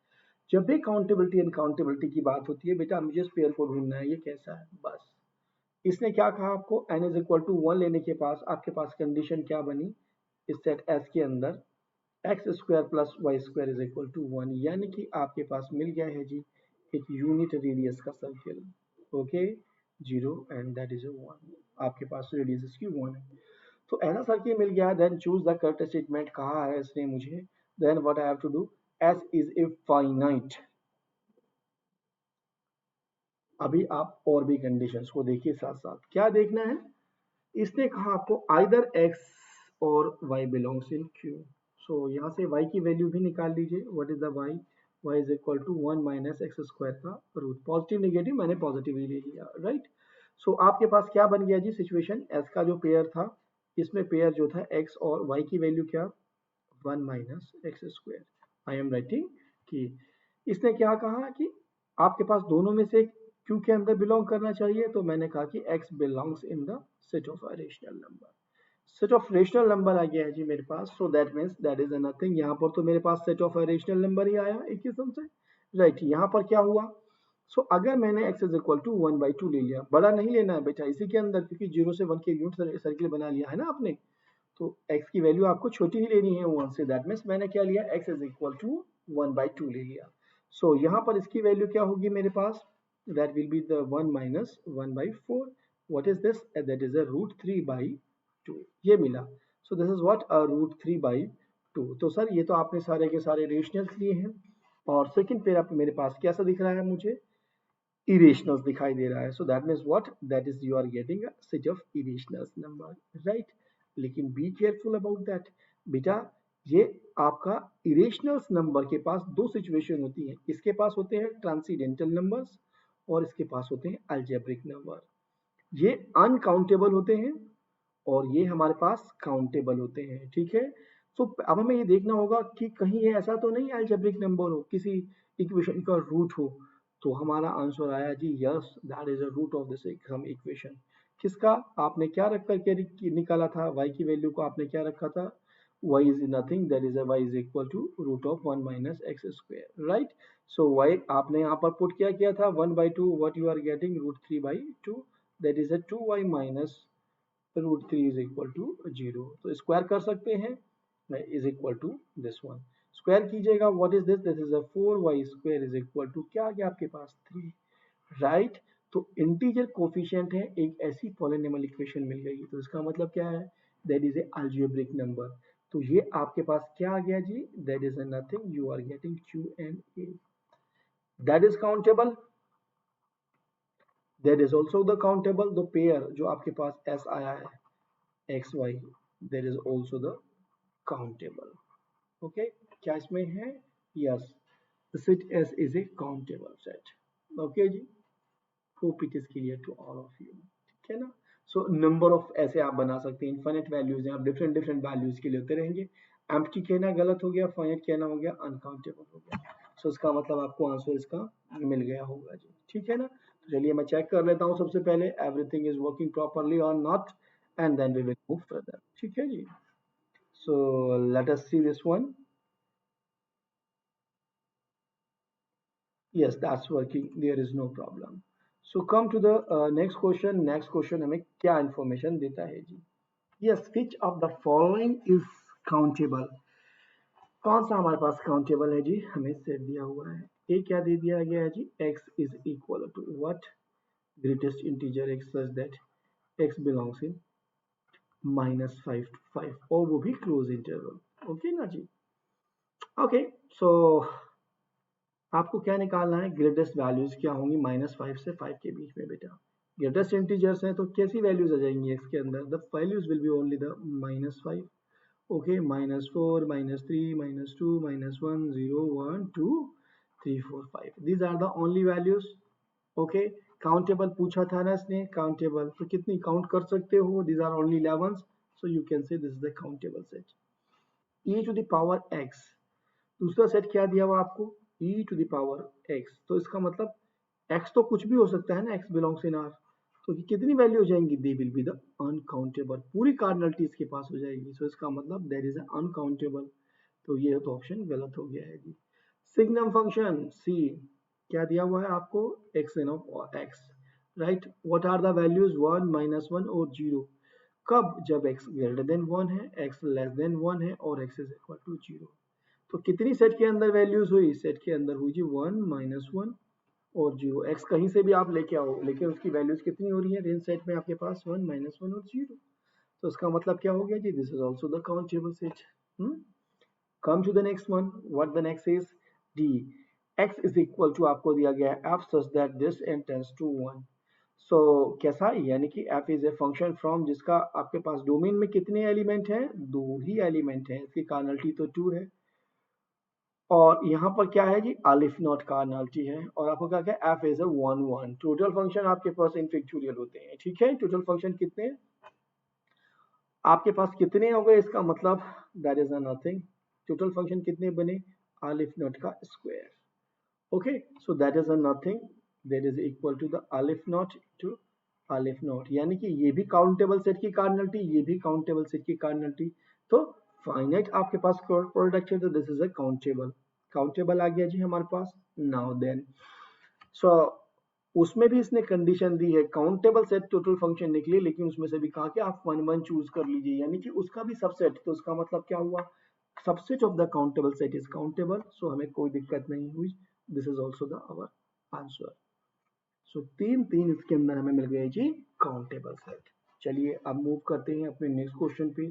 जब भी काउंटेबिलिटी अनकाउंटेबिलिटी की बात होती है बेटा, मुझे स्पेयर को ढूंढना है, ये कैसा है बस। इसने क्या कहा आपको, n इज इक्वल टू 1 लेने के पास आपके पास कंडीशन क्या बनी, इस सेट s के अंदर x square plus y square is equal to 1, यानी कि आपके पास मिल गया है जी एक यूनिट रेडियस का circle, okay, 0 and that is 1, आपके पास रेडियस इसकी 1 है, तो ऐसा सर्किल मिल गया। Then choose the correct statement कहा है इसने मुझे, then what I have to do, S is a finite. अभी आप और भी कंडीशंस को देखिए साथ साथ, क्या देखना है, इसने कहा आपको आइदर x और y belongs in Q। So यहाँ से y की वैल्यू भी निकाल लीजिए, what is the y, y is equal to 1 minus x square का रूट, पॉजिटिव निगेटिव मैंने पॉजिटिव ही ले लिया, राइट। सो आपके पास क्या बन गया जी सिचुएशन, s का जो पेयर था, इसमें पेयर जो था x और y की वैल्यू क्या, 1 minus x square. I am writing कि इसने क्या कहा कि आपके पास दोनों में से क्यू के अंदर बिलोंग करना चाहिए, तो मैंने कहा कि x belongs in the set of rational number, set of rational number आ गया है जी मेरे पास, so that means that is nothing, यहाँ पर तो मेरे पास सेट ऑफ रेशनल नंबर ही आया एक किस्म से, राइट। यहाँ पर क्या हुआ, सो अगर मैंने x इज इक्वल टू 1/2 ले लिया, बड़ा नहीं लेना है बेटा इसी के अंदर, क्योंकि 0 से 1 के यूनिट सर्किल बना लिया है ना आपने, तो x की वैल्यू आपको छोटी ही लेनी है 1 से, दैट मीन्स मैंने क्या लिया, x इज इक्वल टू 1/2 ले लिया। सो यहाँ पर इसकी वैल्यू क्या होगी मेरे पास, that will be the 1 minus 1/4, what is this, that is a root 3/2, ये मिला। So this is what a root 3/2। तो सर ये तो आपने सारे के सारे रेशनल्स लिए हैं, और सेकंड पेयर आप मेरे पास कैसा दिख रहा है मुझे, irrationals दिखाई दे रहा है, so that means what, that is you are getting a set of irrationals number, right। लेकिन be careful about that बेटा, ये आपका irrationals नंबर के पास दो सिचुएशन होती है, इसके पास होते हैं ट्रांसीडेंटल नंबर्स और इसके पास होते हैं अल्जेब्रिक नंबर, ये अनकाउंटेबल होते हैं और ये हमारे पास काउंटेबल होते हैं, ठीक है। तो अब हमें ये देखना होगा कि कहीं ये ऐसा तो नहीं अल्जेब्रिक नंबर हो, किसी इक्वेशन का रूट हो, तो हमारा आंसर आया जी yes, that is a root of this sum equation. किसका, आपने क्या रख करके निकाला था, y की वैल्यू को आपने क्या रखा था, y is nothing, that is a y is equal to root of 1 minus x square, right? So y आपने यहाँ पर पुट क्या किया था 1 by 2, what you are getting root 3 by 2, that is a 2y minus root 3 is equal to 0. तो square कर सकते हैं is equal to this one. Square कीजिएगा, what is this? This is a 4y square is equal to क्या आ गया आपके पास 3, right? तो इंटीजर कोफिशिएंट है, एक ऐसी पॉलिनोमियल इक्वेशन मिल गई, तो इसका मतलब क्या है? That is a algebraic number. तो ये आपके पास क्या आ गया जी? That is nothing, you are getting q and a. That is countable. That is also the countable. The pair जो आपके पास s आया है x y, that is also the countable. Okay, क्या इसमें है? Yes, the set s is a countable set. Okay जी, hope it is clear to all of you. ठीक है ना? सो नंबर ऑफ ऐसे आप बना सकते हैं, इनफाइनाइट वैल्यूज हैं, आप डिफरेंट डिफरेंट वैल्यूज के लिए होते रहेंगे. एम्प्टी कहना गलत हो गया, फाइनाइट कहना हो गया अनकाउंटेबल हो गया. सो इसका मतलब आपको आंसर इसका मिल गया होगा जी. ठीक है ना? तो चलिए मैं चेक कर लेता हूँ सबसे पहले एवरीथिंग इज वर्किंग प्रॉपरली और not, and then we will move further. ठीक है जी. So let us see this one. Yes, that's working. There is no problem. So come to the next question. Next question हमें क्या information देता है जी? Yes, which of the following is countable? कौन सा हमारे पास countable है जी? हमें सेट दिया हुआ है. A क्या दे दिया गया है जी? X is equal to what? Greatest integer x such that x belongs in -5 to 5, और वो भी close interval. Okay ना जी? Okay, so आपको क्या निकालना है? ग्रेटेस्ट वैल्यूज क्या होंगी -5 से 5 के बीच में बेटा. ग्रेटेस्ट इंटीजर्स हैं तो कैसी वैल्यूज आ जाएंगी x के अंदर? The values will be only the -5. Okay, -4, -3, -2, -1, 0, 1, 2, 3, 4, 5. These are the only values. Okay, countable पूछा था ना इसने, काउंटेबल तो कितनी काउंट कर सकते हो? These are only 11, so you can say this is the countable set. e to the power x. दूसरा सेट क्या दिया हुआ आपको? e to the power x. तो इसका मतलब x तो कुछ भी हो सकता है ना, x बिलोंग्स इन r. तो कितनी वैल्यू हो जाएंगी? They will be the uncountable. पूरी कार्डिनलिटी इसके पास हो जाएगी. सो इसका मतलब देयर इज अनकाउंटेबल. तो ये तो ऑप्शन गलत हो गया है जी. सिग्नम फंक्शन c क्या दिया हुआ है आपको? xn of x, right? What are the values? 1, -1 और 0. कब? जब x ग्रेटर देन 1 है, x लेस देन 1 है और x इज इक्वल टू 0. तो कितनी सेट के अंदर वैल्यूज हुई? सेट के अंदर हुई जी 1, -1 और 0. x कहीं से भी आप लेके आओ, लेकिन उसकी वैल्यूज कितनी हो रही है रेंज सेट में आपके पास? 1, -1 और 0. तो इसका मतलब क्या हो गया जी? This is also the countable set. Come to the next one. What the next is? d. x is equal to आपको दिया गया है f such that this n tends to 1. सो कैसा? यानी कि f is a function from जिसका आपके पास डोमेन में कितने एलिमेंट हैं? 2 ही एलिमेंट हैं. इसकी कार्डिनलिटी तो 2 है, और यहाँ पर क्या है जी? अलिफ नॉट कार्डिनलिटी है, और आपको क्या क्या? f is 1, 1. टोटल फंक्शन आपके पास इनफैक्टोरियल होते हैं. ठीक है, टोटल फंक्शन कितने आपके पास कितने हो गए? इसका मतलब that is nothing. Total function कितने बने? अलिफ नॉट का square. Okay, so that is nothing, that is equal to the aleph naught to aleph naught. यानी कि ये भी काउंटेबल सेट की कार्डिनलिटी, ये भी काउंटेबल सेट की कार्डिनलिटी. तो फाइनाइट आपके पास प्रोडक्ट है, तो this is a countable. Countable आ गया जी हमारे पास. नाउ देन सो उसमें भी इसने कंडीशन दी है, काउंटेबल सेट टोटल फंक्शन निकले, लेकिन उसमें से भी कहा कि आप 1, 1 चूज कर लीजिए, यानी कि उसका भी सबसेट. तो उसका मतलब क्या हुआ? Subset of the countable set is countable. So हमें कोई दिक्कत नहीं हुई. This is also the our answer. So 3 इसके अंदर हमें मिल गए जी काउंटेबल सेट. चलिए अब मूव करते हैं अपने नेक्स्ट क्वेश्चन पे.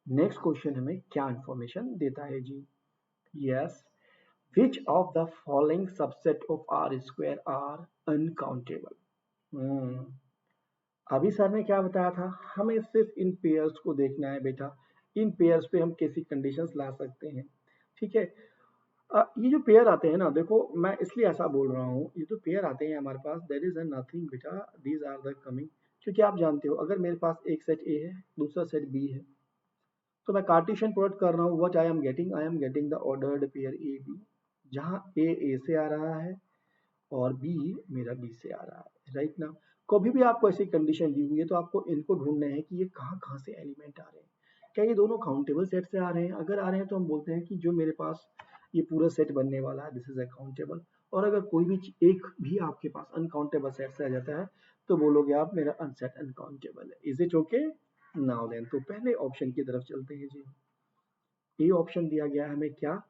नेक्स्ट क्वेश्चन हमें क्या इंफॉर्मेशन देता है जी? Yes, which of the following subset of r square are uncountable? अभी सर ने क्या बताया था? हमें सिर्फ इन पेयर्स को देखना है बेटा. इन पेयर्स पे हम कैसी कंडीशंस ला सकते हैं? ठीक है, ये जो पेयर आते हैं ना, देखो मैं इसलिए ऐसा बोल रहा हूँ, ये जो पेयर आते हैं हमारे पास, देयर इज नथिंग बेटा, दीज आर द कमिंग. क्योंकि आप जानते हो, अगर मेरे पास एक सेट ए है, दूसरा सेट बी है, तो मैं कार्टेशियन प्रोडक्ट कर रहा हूँ. What I am getting the ordered pair A B, जहाँ ए से आ रहा है और बी मेरा बी से आ रहा है, राइट ना? कभी भी आपको ऐसी कंडीशन दी हुई है तो आपको इनको ढूंढना है कि ये कहाँ कहाँ से एलिमेंट आ रहे हैं. क्या ये दोनों काउंटेबल सेट से आ रहे हैं? अगर आ रहे हैं तो हम बोलते हैं कि जो मेरे पास ये पूरा सेट बनने वाला है दिस इज अ काउंटेबल। और अगर कोई भी एक भी आपके पास अनकाउंटेबल सेट से आ जाता है तो बोलोगे आप मेरा अनसेट अनकाउंटेबल है। Is it okay? Now then तो पहले ऑप्शन की तरफ चलते हैं जी। ए ऑप्शन दिया गया है हमें क्या?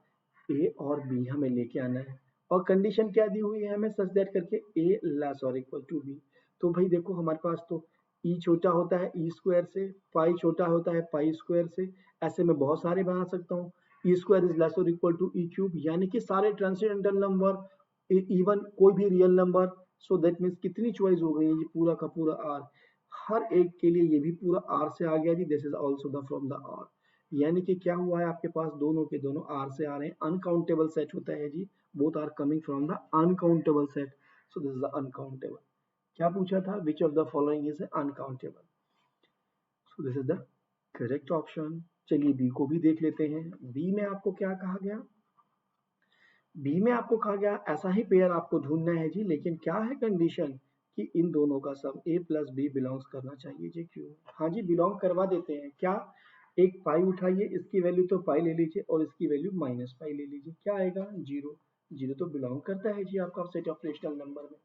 ए और बी हमें लेके आना है और कंडीशन क्या दी हुई है हमें सच दैट करके ए लेस और इक्वल टू बी। तो भाई देखो हमारे पास तो ई छोटा होता है ई स्क्वायर से, पाई छोटा होता है पाई स्क्वायर से, ऐसे मैं बहुत सारे बना सकता हूँ। ई स्क्वायर इज लेस और इक्वल टू ई क्यूब, यानी कि सारे ट्रांसेंडेंटल नंबर इवन कोई भी real number. So that means कितनी चॉइस हो गई है ये पूरा का पूरा आर, हर एक के लिए ये भी पूरा आर से आ गया जी। This is also the from the R, यानी कि क्या हुआ है आपके पास दोनों के दोनों आर से आ रहे हैं। अनकाउंटेबल सेट होता है जी, both are coming from the uncountable set. So this is the uncountable. क्या पूछा था? Which of the following is uncountable? So this is the correct option. चलिए बी को भी देख लेते हैं। बी में आपको क्या कहा गया? बी में आपको कहा गया ऐसा ही पेयर आपको ढूंढना है जी, लेकिन क्या है कंडीशन कि इन दोनों का सम ए प्लस बी बिलोंग्स करना चाहिए जी। क्यों? हाँ जी बिलोंग करवा देते हैं। क्या? एक पाई उठाइए, इसकी वैल्यू तो पाई ले लीजिए और इसकी वैल्यू माइनस पाई ले लीजिए, क्या आएगा? जीरो। जीरो तो बिलोंग करता है जी आपका सेट ऑफ रेशनल नंबर में।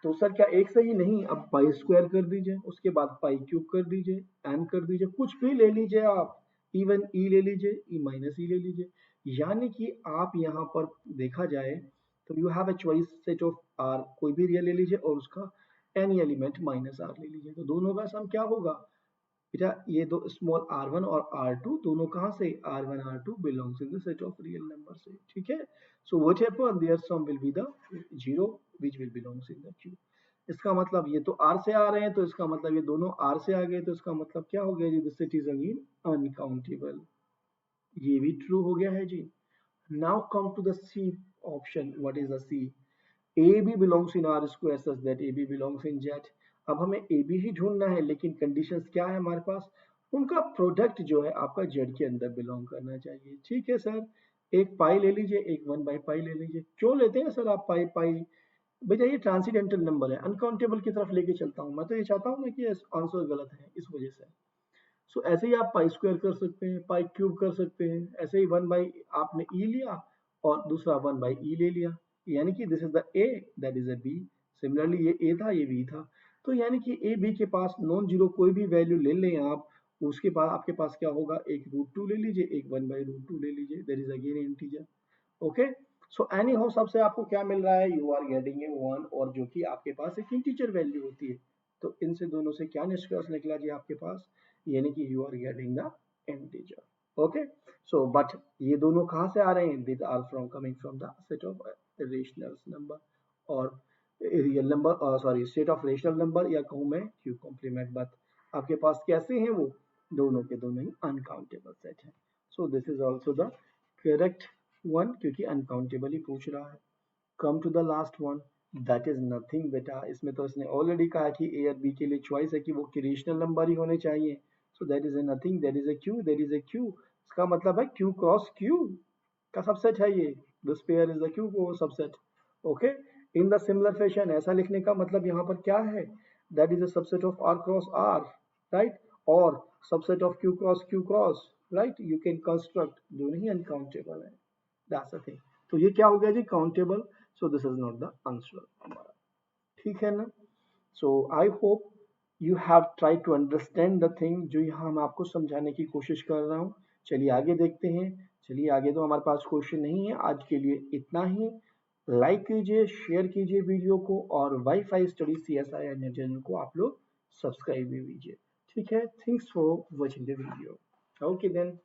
तो सर क्या एक से ही नहीं, अब पाई स्क्वायर कर दीजिए, उसके बाद पाई क्यूब कर दीजिए, एन कर दीजिए, कुछ भी ले लीजिए आप, इवन ई ले लीजिए, ई माइनस ई ले लीजिए। यानी कि आप यहाँ पर देखा जाए तो you have a choice set of R, कोई भी रियल ले लीजिए और उसका एनी एलिमेंट माइनस आर ले लीजिए, तो दोनों का सम क्या होगा बेटा? ये दो स्मॉल r1 और r2 दोनों कहाँ से? r1 r2 belongs in the set of real number से, ठीक है। So whatever their sum will be the zero which will belongs in the Q. इसका मतलब ये तो r से आ रहे हैं तो इसका मतलब ये दोनों r से आ गए, तो इसका मतलब क्या हो गया जी? This set is again uncountable. ये भी ट्रू हो गया है जी। Now come to the C option. What is the C? A b belongs in R square such that a b belongs in Z. अब हमें ए बी ही ढूंढना है, लेकिन कंडीशंस क्या है हमारे पास? उनका प्रोडक्ट जो है आपका जेड के अंदर बिलोंग करना चाहिए, ठीक है सर। एक पाई ले लीजिए, एक वन बाई पाई ले लीजिए। क्यों लेते हैं सर आप पाई पाई? भैया ये ट्रांसीडेंटल नंबर है, अनकाउंटेबल की तरफ लेके चलता हूँ मैं, तो ये चाहता हूँ ना कि आंसर गलत है इस वजह से। सो ऐसे ही आप पाई स्क्वायर कर सकते हैं, पाई क्यूब कर सकते हैं, ऐसे ही वन बाई आपने ई लिया और दूसरा वन बाई ई ले लिया, यानी कि this is the A that is a B. Similarly ये ए था ये बी था, तो यानी कि ए बी के पास नॉन जीरो कोई भी वैल्यू ले लें आप, उसके बाद आपके पास क्या होगा? एक रूट टू ले लीजिए, एक वन बाई रूट टू ले लीजिए, that is again integer. Okay. So anyhow सबसे आपको क्या मिल रहा है? You are getting a one, और जो कि आपके पास एक इंटीजर वैल्यू होती है। तो इनसे दोनों से क्या निष्कर्ष निकला जी आपके पास? यानी कि you are getting the integer. Okay. So but ये दोनों कहाँ से आ रहे हैं? These are from coming from the set of rational number और real number, sorry set of rational number, या कहूँ मैं क्यू कॉम्प्लीमेंट। बट आपके पास कैसे हैं वो? दोनों के दोनों ही अनकाउंटेबल सेट है। So this is also the correct one, क्योंकि अनकाउंटेबल ही पूछ रहा है। Come to the last one, that is nothing बेटा। इसमें तो इसने ऑलरेडी कहा कि ए और बी के लिए चॉइस है कि वो रेशनल नंबर ही होने चाहिए। So that is a nothing, that is a Q, that is a Q. इसका मतलब है क्यू क्रॉस क्यू का सबसेट है ये। This pair is the Q को subset. Okay. In the similar fashion, ऐसा लिखने का मतलब यहाँ पर क्या है? That is a subset of r cross r, right? और subset of q cross q cross, right? You can construct, दोनों ही अनकाउंटेबल है। That's the thing. तो ये क्या हो गया जी? Countable. So this is not the answer हमारा, ठीक है ना? So I hope you have try to understand the thing जो यहाँ मैं आपको समझाने की कोशिश कर रहा हूँ। चलिए आगे देखते हैं। चलिए आगे तो हमारे पास क्वेश्चन नहीं है, आज के लिए इतना ही। लाइक कीजिए, शेयर कीजिए वीडियो को, और वाईफाई स्टडी CSI चैनल को आप लोग सब्सक्राइब भी कीजिए, ठीक है। Thanks for watching the video. Okay then.